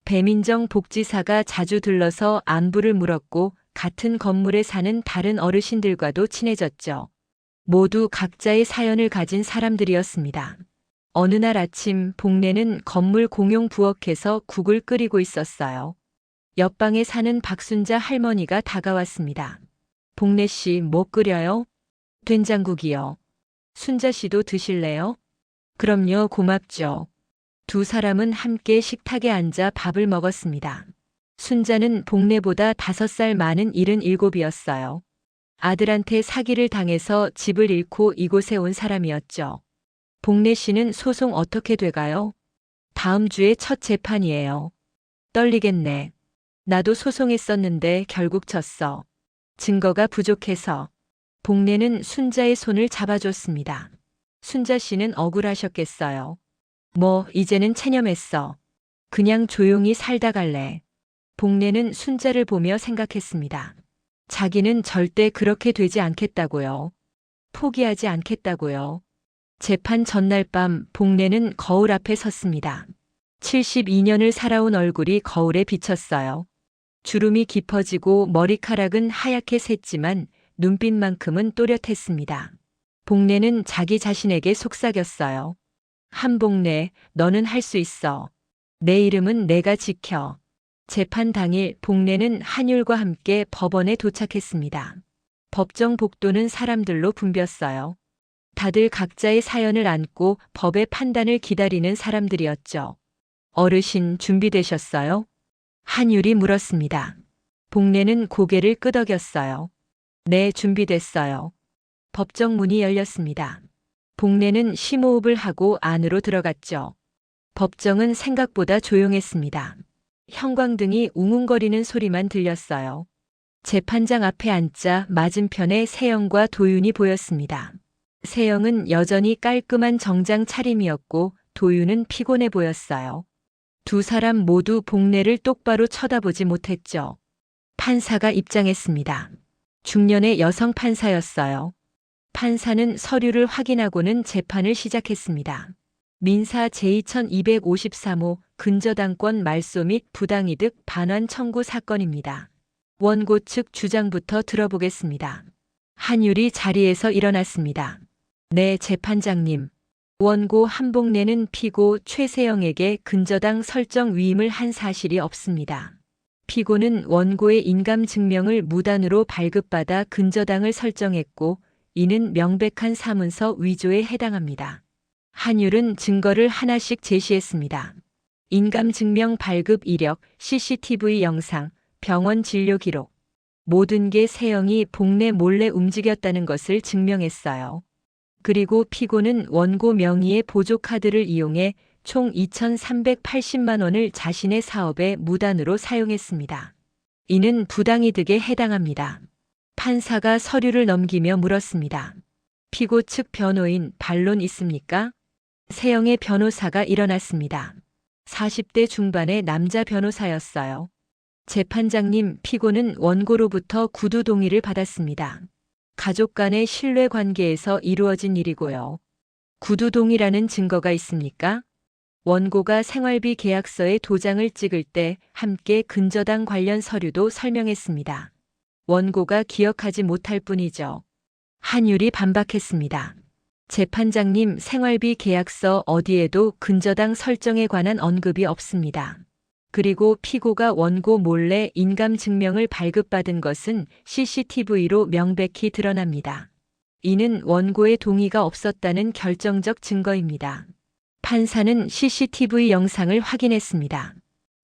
배민정 복지사가 자주 들러서 안부를 물었고 같은 건물에 사는 다른 어르신들과도 친해졌죠. 모두 각자의 사연을 가진 사람들이었습니다. 어느 날 아침 복례는 건물 공용 부엌에서 국을 끓이고 있었어요. 옆방에 사는 박순자 할머니가 다가왔습니다. 복례 씨, 뭐 끓여요? 된장국이요. 순자 씨도 드실래요? 그럼요, 고맙죠. 두 사람은 함께 식탁에 앉아 밥을 먹었습니다. 순자는 복례보다 5살 많은 77이었어요. 아들한테 사기를 당해서 집을 잃고 이곳에 온 사람이었죠. 복례 씨는 소송 어떻게 돼가요? 다음 주에 첫 재판이에요. 떨리겠네. 나도 소송했었는데 결국 졌어. 증거가 부족해서. 복례는 순자의 손을 잡아줬습니다. 순자 씨는 억울하셨겠어요. 뭐, 이제는 체념했어. 그냥 조용히 살다 갈래. 복례는 순자를 보며 생각했습니다. 자기는 절대 그렇게 되지 않겠다고요. 포기하지 않겠다고요. 재판 전날 밤 복례는 거울 앞에 섰습니다. 72년을 살아온 얼굴이 거울에 비쳤어요. 주름이 깊어지고 머리카락은 하얗게 샜지만 눈빛만큼은 또렷했습니다. 복례는 자기 자신에게 속삭였어요. 한복례, 너는 할 수 있어. 내 이름은 내가 지켜. 재판 당일 복례는 한율과 함께 법원에 도착했습니다. 법정 복도는 사람들로 붐볐어요. 다들 각자의 사연을 안고 법의 판단을 기다리는 사람들이었죠. 어르신 준비되셨어요? 한율이 물었습니다. 복례는 고개를 끄덕였어요. 네, 준비됐어요. 법정 문이 열렸습니다. 복례는 심호흡을 하고 안으로 들어갔죠. 법정은 생각보다 조용했습니다. 형광등이 웅웅거리는 소리만 들렸어요. 재판장 앞에 앉자 맞은편에 세영과 도윤이 보였습니다. 세영은 여전히 깔끔한 정장 차림이었고 도윤은 피곤해 보였어요. 두 사람 모두 복례를 똑바로 쳐다보지 못했죠. 판사가 입장했습니다. 중년의 여성 판사였어요. 판사는 서류를 확인하고는 재판을 시작했습니다. 민사 제2253호 근저당권 말소 및 부당이득 반환 청구 사건입니다. 원고 측 주장부터 들어보겠습니다. 한율이 자리에서 일어났습니다. 네, 재판장님. 원고 한복례는 피고 최세영에게 근저당 설정 위임을 한 사실이 없습니다. 피고는 원고의 인감 증명을 무단으로 발급받아 근저당을 설정했고 이는 명백한 사문서 위조에 해당합니다. 한율은 증거를 하나씩 제시했습니다. 인감 증명 발급 이력, CCTV 영상, 병원 진료 기록. 모든 게 세영이 복례 몰래 움직였다는 것을 증명했어요. 그리고 피고는 원고 명의의 보조카드를 이용해 총 2,380만 원을 자신의 사업에 무단으로 사용했습니다. 이는 부당이득에 해당합니다. 판사가 서류를 넘기며 물었습니다. 피고 측 변호인 반론 있습니까? 세영의 변호사가 일어났습니다. 40대 중반의 남자 변호사였어요. 재판장님, 피고는 원고로부터 구두 동의를 받았습니다. 가족 간의 신뢰 관계에서 이루어진 일이고요. 구두 동의라는 증거가 있습니까? 원고가 생활비 계약서에 도장을 찍을 때 함께 근저당 관련 서류도 설명했습니다. 원고가 기억하지 못할 뿐이죠. 한율이 반박했습니다. 재판장님, 생활비 계약서 어디에도 근저당 설정에 관한 언급이 없습니다. 그리고 피고가 원고 몰래 인감 증명을 발급받은 것은 CCTV로 명백히 드러납니다. 이는 원고의 동의가 없었다는 결정적 증거입니다. 판사는 CCTV 영상을 확인했습니다.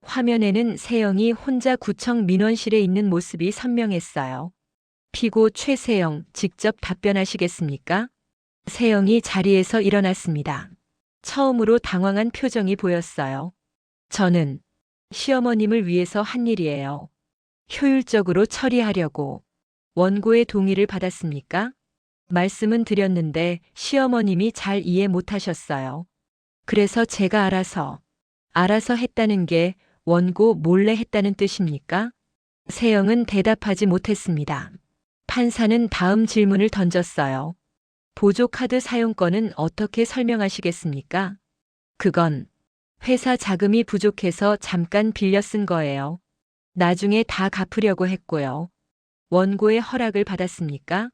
화면에는 세영이 혼자 구청 민원실에 있는 모습이 선명했어요. 피고 최세영, 직접 답변하시겠습니까? 세영이 자리에서 일어났습니다. 처음으로 당황한 표정이 보였어요. 저는 시어머님을 위해서 한 일이에요. 효율적으로 처리하려고. 원고의 동의를 받았습니까? 말씀은 드렸는데 시어머님이 잘 이해 못하셨어요. 그래서 제가 알아서 했다는 게 원고 몰래 했다는 뜻입니까? 세영은 대답하지 못했습니다. 판사는 다음 질문을 던졌어요. 보조카드 사용권은 어떻게 설명하시겠습니까? 그건 회사 자금이 부족해서 잠깐 빌려 쓴 거예요. 나중에 다 갚으려고 했고요. 원고의 허락을 받았습니까?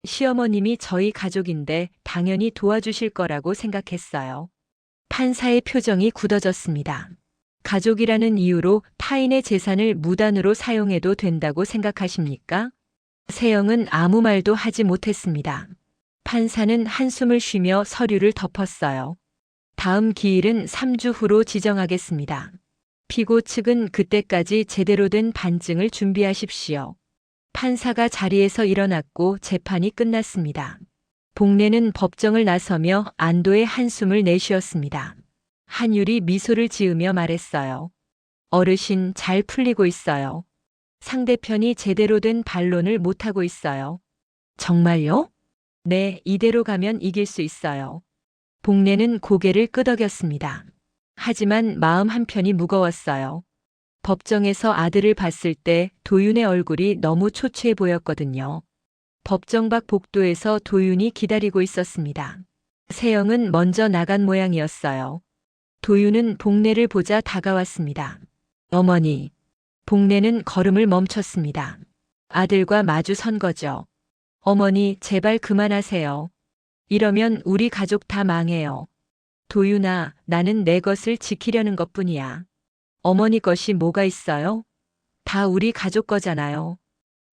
시어머님이 저희 가족인데 당연히 도와주실 거라고 생각했어요. 판사의 표정이 굳어졌습니다. 가족이라는 이유로 타인의 재산을 무단으로 사용해도 된다고 생각하십니까? 세영은 아무 말도 하지 못했습니다. 판사는 한숨을 쉬며 서류를 덮었어요. 다음 기일은 3주 후로 지정하겠습니다. 피고 측은 그때까지 제대로 된 반증을 준비하십시오. 판사가 자리에서 일어났고 재판이 끝났습니다. 복례는 법정을 나서며 안도의 한숨을 내쉬었습니다. 한율이 미소를 지으며 말했어요. 어르신 잘 풀리고 있어요. 상대편이 제대로 된 반론을 못하고 있어요. 정말요? 네, 이대로 가면 이길 수 있어요. 복례는 고개를 끄덕였습니다. 하지만 마음 한편이 무거웠어요. 법정에서 아들을 봤을 때 도윤의 얼굴이 너무 초췌해 보였거든요. 법정 밖 복도에서 도윤이 기다리고 있었습니다. 세영은 먼저 나간 모양이었어요. 도윤은 복례를 보자 다가왔습니다. 어머니. 복례는 걸음을 멈췄습니다. 아들과 마주 선 거죠. 어머니, 제발 그만하세요. 이러면 우리 가족 다 망해요. 도윤아, 나는 내 것을 지키려는 것뿐이야. 어머니 것이 뭐가 있어요? 다 우리 가족 거잖아요.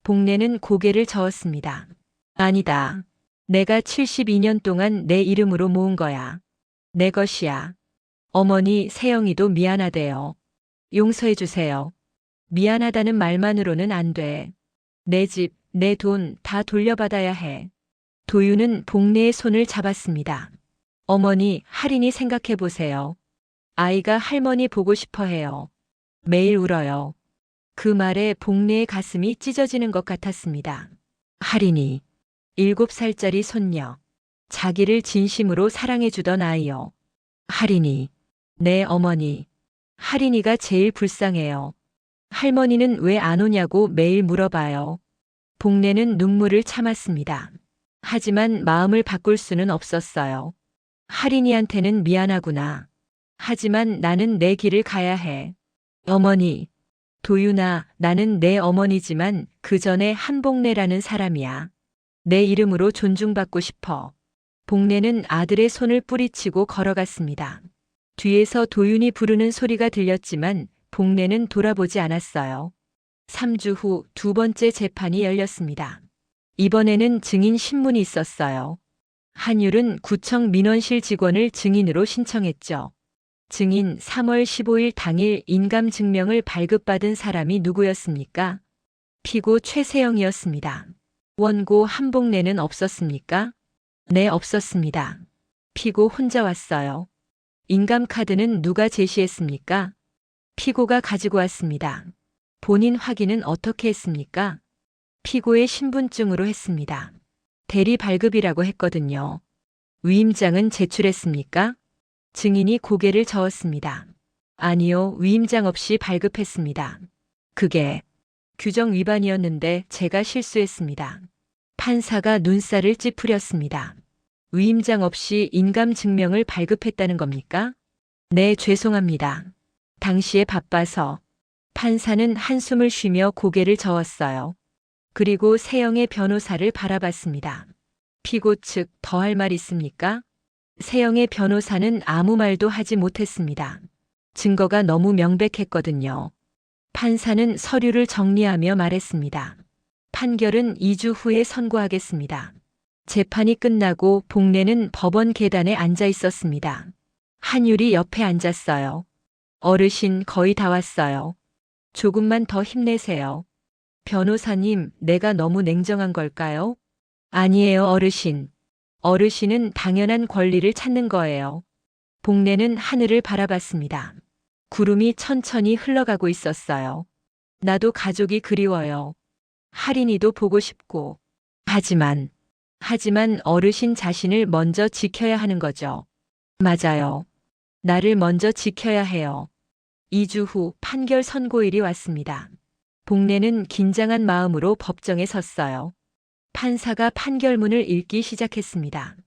복례는 고개를 저었습니다. 아니다. 내가 72년 동안 내 이름으로 모은 거야. 내 것이야. 어머니, 세영이도 미안하대요. 용서해 주세요. 미안하다는 말만으로는 안 돼. 내 집, 내 돈 다 돌려받아야 해. 도윤은 복례의 손을 잡았습니다. 어머니, 할인이 생각해 보세요. 아이가 할머니 보고 싶어 해요. 매일 울어요. 그 말에 복례의 가슴이 찢어지는 것 같았습니다. 할인이 7살짜리 손녀. 자기를 진심으로 사랑해주던 아이요. 할인이. 네, 어머니. 할인이가 제일 불쌍해요. 할머니는 왜 안 오냐고 매일 물어봐요. 복례는 눈물을 참았습니다. 하지만 마음을 바꿀 수는 없었어요. 할인이한테는 미안하구나. 하지만 나는 내 길을 가야 해. 어머니. 도윤아, 나는 내 어머니지만 그 전에 한복례라는 사람이야. 내 이름으로 존중받고 싶어. 복례는 아들의 손을 뿌리치고 걸어갔습니다. 뒤에서 도윤이 부르는 소리가 들렸지만 복례는 돌아보지 않았어요. 3주 후 두 번째 재판이 열렸습니다. 이번에는 증인 신문이 있었어요. 한율은 구청 민원실 직원을 증인으로 신청했죠. 증인 3월 15일 당일 인감 증명을 발급받은 사람이 누구였습니까? 피고 최세영이었습니다. 원고 한복례는 없었습니까? 네, 없었습니다. 피고 혼자 왔어요. 인감 카드는 누가 제시했습니까? 피고가 가지고 왔습니다. 본인 확인은 어떻게 했습니까? 피고의 신분증으로 했습니다. 대리 발급이라고 했거든요. 위임장은 제출했습니까? 증인이 고개를 저었습니다. 아니요, 위임장 없이 발급했습니다. 그게 규정 위반이었는데 제가 실수했습니다. 판사가 눈살을 찌푸렸습니다. 위임장 없이 인감 증명을 발급했다는 겁니까? 네, 죄송합니다. 당시에 바빠서. 판사는 한숨을 쉬며 고개를 저었어요. 그리고 세영의 변호사를 바라봤습니다. 피고 측 더할 말 있습니까? 세영의 변호사는 아무 말도 하지 못했습니다. 증거가 너무 명백했거든요. 판사는 서류를 정리하며 말했습니다. 판결은 2주 후에 선고하겠습니다. 재판이 끝나고 복례는 법원 계단에 앉아 있었습니다. 한율이 옆에 앉았어요. 어르신 거의 다 왔어요. 조금만 더 힘내세요. 변호사님, 내가 너무 냉정한 걸까요? 아니에요, 어르신. 어르신은 당연한 권리를 찾는 거예요. 복례는 하늘을 바라봤습니다. 구름이 천천히 흘러가고 있었어요. 나도 가족이 그리워요. 할인이도 보고 싶고. 하지만 어르신 자신을 먼저 지켜야 하는 거죠. 맞아요. 나를 먼저 지켜야 해요. 2주 후 판결 선고일이 왔습니다. 복례는 긴장한 마음으로 법정에 섰어요. 판사가 판결문을 읽기 시작했습니다.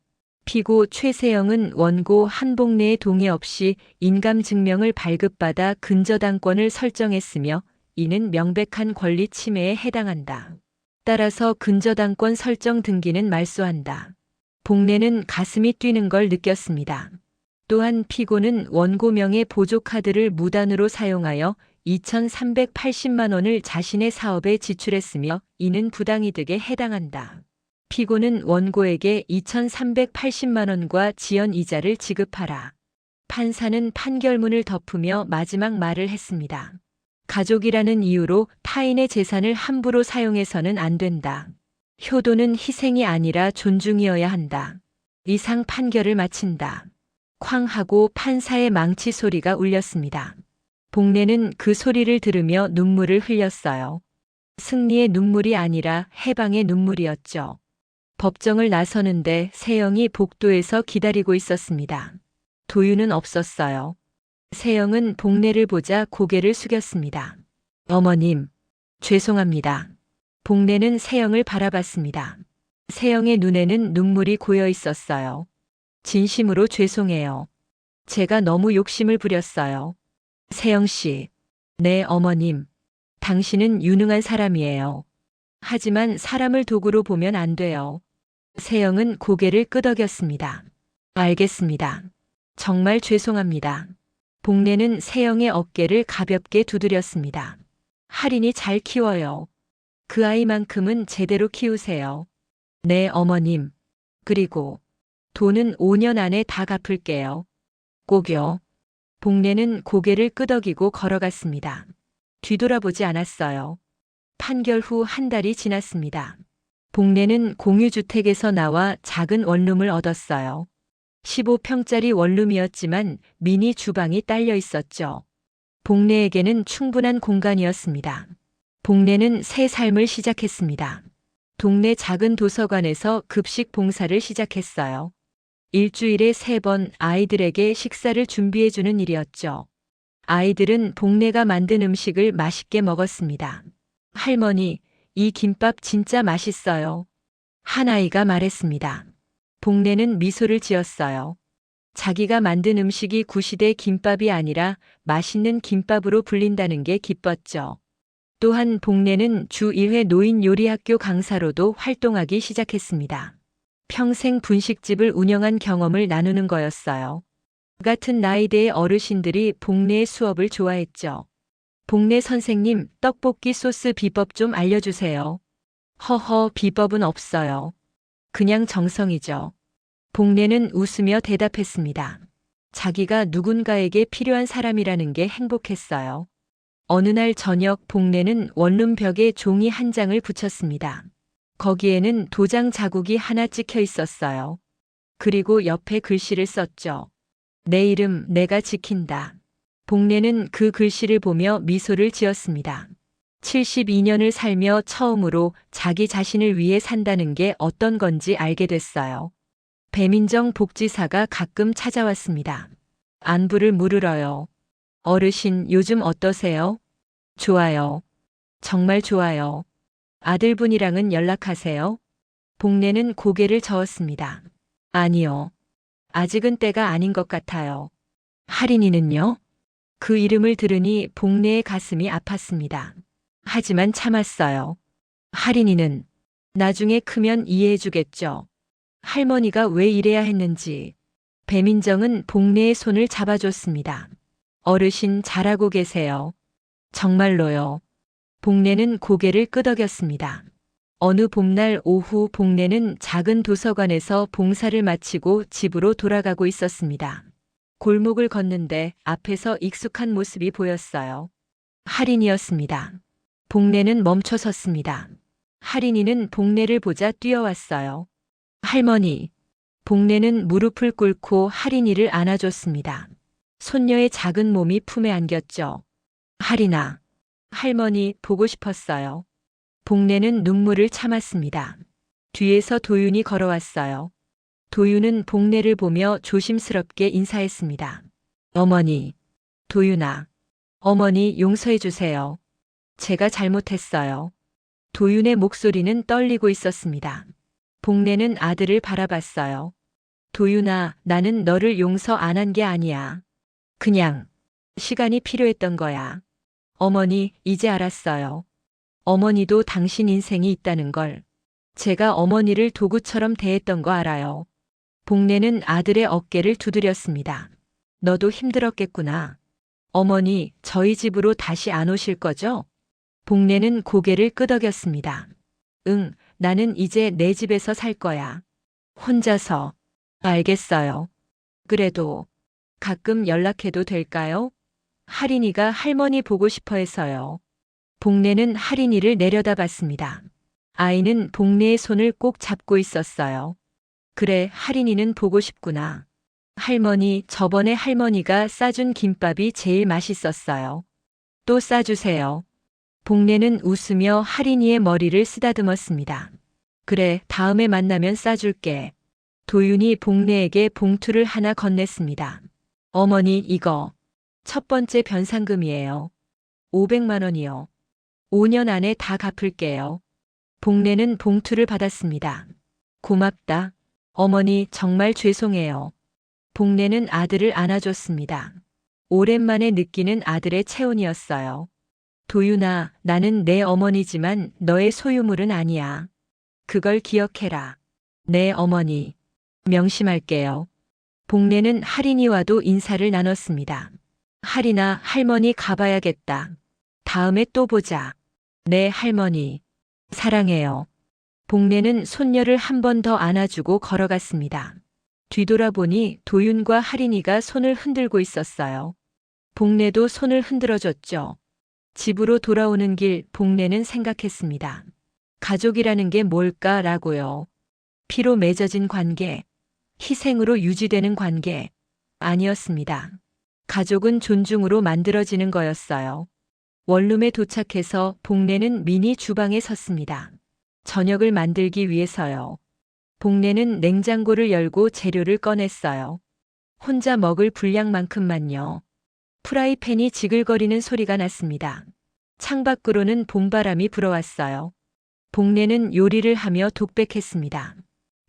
피고 최세영은 원고 한복례의 동의 없이 인감증명을 발급받아 근저당권을 설정했으며 이는 명백한 권리 침해에 해당한다. 따라서 근저당권 설정 등기는 말소한다. 복례는 가슴이 뛰는 걸 느꼈습니다. 또한 피고는 원고명의 보조카드를 무단으로 사용하여 2,380만 원을 자신의 사업에 지출했으며 이는 부당이득에 해당한다. 피고는 원고에게 2,380만 원과 지연 이자를 지급하라. 판사는 판결문을 덮으며 마지막 말을 했습니다. 가족이라는 이유로 타인의 재산을 함부로 사용해서는 안 된다. 효도는 희생이 아니라 존중이어야 한다. 이상 판결을 마친다. 쾅 하고 판사의 망치 소리가 울렸습니다. 복례는 그 소리를 들으며 눈물을 흘렸어요. 승리의 눈물이 아니라 해방의 눈물이었죠. 법정을 나서는데 세영이 복도에서 기다리고 있었습니다. 도유는 없었어요. 세영은 복례를 보자 고개를 숙였습니다. 어머님, 죄송합니다. 복례는 세영을 바라봤습니다. 세영의 눈에는 눈물이 고여 있었어요. 진심으로 죄송해요. 제가 너무 욕심을 부렸어요. 세영 씨. 네, 어머님. 당신은 유능한 사람이에요. 하지만 사람을 도구로 보면 안 돼요. 세영은 고개를 끄덕였습니다. 알겠습니다. 정말 죄송합니다. 복례는 세영의 어깨를 가볍게 두드렸습니다. 할인이 잘 키워요. 그 아이만큼은 제대로 키우세요. 네, 어머님. 그리고 돈은 5년 안에 다 갚을게요. 꼭요. 복례는 고개를 끄덕이고 걸어갔습니다. 뒤돌아보지 않았어요. 판결 후 한 달이 지났습니다. 복례는 공유주택에서 나와 작은 원룸을 얻었어요. 15평짜리 원룸이었지만 미니 주방이 딸려 있었죠. 복례에게는 충분한 공간이었습니다. 복례는 새 삶을 시작했습니다. 동네 작은 도서관에서 급식 봉사를 시작했어요. 일주일에 3번 아이들에게 식사를 준비해주는 일이었죠. 아이들은 복례가 만든 음식을 맛있게 먹었습니다. 할머니, 이 김밥 진짜 맛있어요. 한 아이가 말했습니다. 복례는 미소를 지었어요. 자기가 만든 음식이 구시대 김밥이 아니라 맛있는 김밥으로 불린다는 게 기뻤죠. 또한 복례는 주1회 노인 요리학교 강사로도 활동하기 시작했습니다. 평생 분식집을 운영한 경험을 나누는 거였어요. 같은 나이대의 어르신들이 복례의 수업을 좋아했죠. 복례 선생님, 떡볶이 소스 비법 좀 알려주세요. 허허, 비법은 없어요. 그냥 정성이죠. 복례는 웃으며 대답했습니다. 자기가 누군가에게 필요한 사람이라는 게 행복했어요. 어느 날 저녁 복례는 원룸 벽에 종이 한 장을 붙였습니다. 거기에는 도장 자국이 하나 찍혀 있었어요. 그리고 옆에 글씨를 썼죠. 내 이름 내가 지킨다. 복례는 그 글씨를 보며 미소를 지었습니다. 72년을 살며 처음으로 자기 자신을 위해 산다는 게 어떤 건지 알게 됐어요. 배민정 복지사가 가끔 찾아왔습니다. 안부를 물으러요. 어르신, 요즘 어떠세요? 좋아요. 정말 좋아요. 아들분이랑은 연락하세요? 복례는 고개를 저었습니다. 아니요. 아직은 때가 아닌 것 같아요. 할인이는요? 그 이름을 들으니 복례의 가슴이 아팠습니다. 하지만 참았어요. 할인이는 나중에 크면 이해해주겠죠. 할머니가 왜 이래야 했는지. 배민정은 복례의 손을 잡아줬습니다. 어르신 잘하고 계세요. 정말로요. 복례는 고개를 끄덕였습니다. 어느 봄날 오후 복례는 작은 도서관에서 봉사를 마치고 집으로 돌아가고 있었습니다. 골목을 걷는데 앞에서 익숙한 모습이 보였어요. 할인이었습니다. 복례는 멈춰 섰습니다. 할인이는 복례를 보자 뛰어왔어요. 할머니. 복례는 무릎을 꿇고 할인이를 안아줬습니다. 손녀의 작은 몸이 품에 안겼죠. 할인아. 할머니 보고 싶었어요. 복례는 눈물을 참았습니다. 뒤에서 도윤이 걸어왔어요. 도윤은 복례를 보며 조심스럽게 인사했습니다. 어머니. 도윤아. 어머니 용서해 주세요. 제가 잘못했어요. 도윤의 목소리는 떨리고 있었습니다. 복례는 아들을 바라봤어요. 도윤아, 나는 너를 용서 안 한 게 아니야. 그냥 시간이 필요했던 거야. 어머니, 이제 알았어요. 어머니도 당신 인생이 있다는 걸. 제가 어머니를 도구처럼 대했던 거 알아요. 복례는 아들의 어깨를 두드렸습니다. 너도 힘들었겠구나. 어머니, 저희 집으로 다시 안 오실 거죠? 복례는 고개를 끄덕였습니다. 응, 나는 이제 내 집에서 살 거야. 혼자서. 알겠어요. 그래도 가끔 연락해도 될까요? 할인이가 할머니 보고 싶어 해서요. 복례는 할인이를 내려다봤습니다. 아이는 복례의 손을 꼭 잡고 있었어요. 그래, 할인이는 보고 싶구나. 할머니, 저번에 할머니가 싸준 김밥이 제일 맛있었어요. 또 싸주세요. 복례는 웃으며 할인이의 머리를 쓰다듬었습니다. 그래, 다음에 만나면 싸줄게. 도윤이 복례에게 봉투를 하나 건넸습니다. 어머니, 이거 첫 번째 변상금이에요. 500만 원이요. 5년 안에 다 갚을게요. 복례는 봉투를 받았습니다. 고맙다. 어머니, 정말 죄송해요. 복례는 아들을 안아줬습니다. 오랜만에 느끼는 아들의 체온이었어요. 도윤아, 나는 내 어머니지만 너의 소유물은 아니야. 그걸 기억해라. 네, 어머니. 명심할게요. 복례는 할인이와도 인사를 나눴습니다. 할인아, 할머니 가봐야겠다. 다음에 또 보자. 네, 할머니. 사랑해요. 복례는 손녀를 한 번 더 안아주고 걸어갔습니다. 뒤돌아보니 도윤과 할인이가 손을 흔들고 있었어요. 복례도 손을 흔들어줬죠. 집으로 돌아오는 길 복례는 생각했습니다. 가족이라는 게 뭘까라고요. 피로 맺어진 관계, 희생으로 유지되는 관계 아니었습니다. 가족은 존중으로 만들어지는 거였어요. 원룸에 도착해서 복례는 미니 주방에 섰습니다. 저녁을 만들기 위해서요. 복례는 냉장고를 열고 재료를 꺼냈어요. 혼자 먹을 분량만큼만요. 프라이팬이 지글거리는 소리가 났습니다. 창밖으로는 봄바람이 불어왔어요. 복례는 요리를 하며 독백했습니다.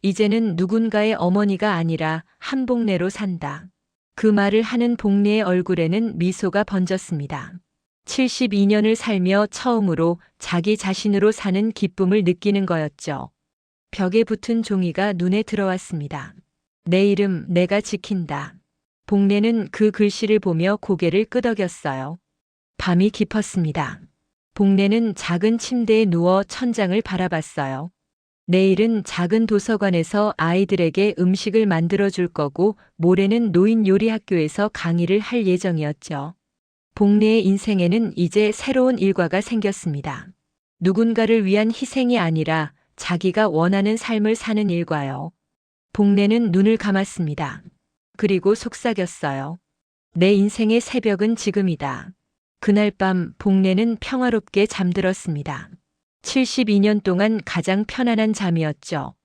이제는 누군가의 어머니가 아니라 한복례로 산다. 그 말을 하는 복례의 얼굴에는 미소가 번졌습니다. 72년을 살며 처음으로 자기 자신으로 사는 기쁨을 느끼는 거였죠. 벽에 붙은 종이가 눈에 들어왔습니다. 내 이름 내가 지킨다. 복례는 그 글씨를 보며 고개를 끄덕였어요. 밤이 깊었습니다. 복례는 작은 침대에 누워 천장을 바라봤어요. 내일은 작은 도서관에서 아이들에게 음식을 만들어 줄 거고 모레는 노인 요리 학교에서 강의를 할 예정이었죠. 복례의 인생에는 이제 새로운 일과가 생겼습니다. 누군가를 위한 희생이 아니라 자기가 원하는 삶을 사는 일과요. 복례는 눈을 감았습니다. 그리고 속삭였어요. 내 인생의 새벽은 지금이다. 그날 밤 복례는 평화롭게 잠들었습니다. 72년 동안 가장 편안한 잠이었죠.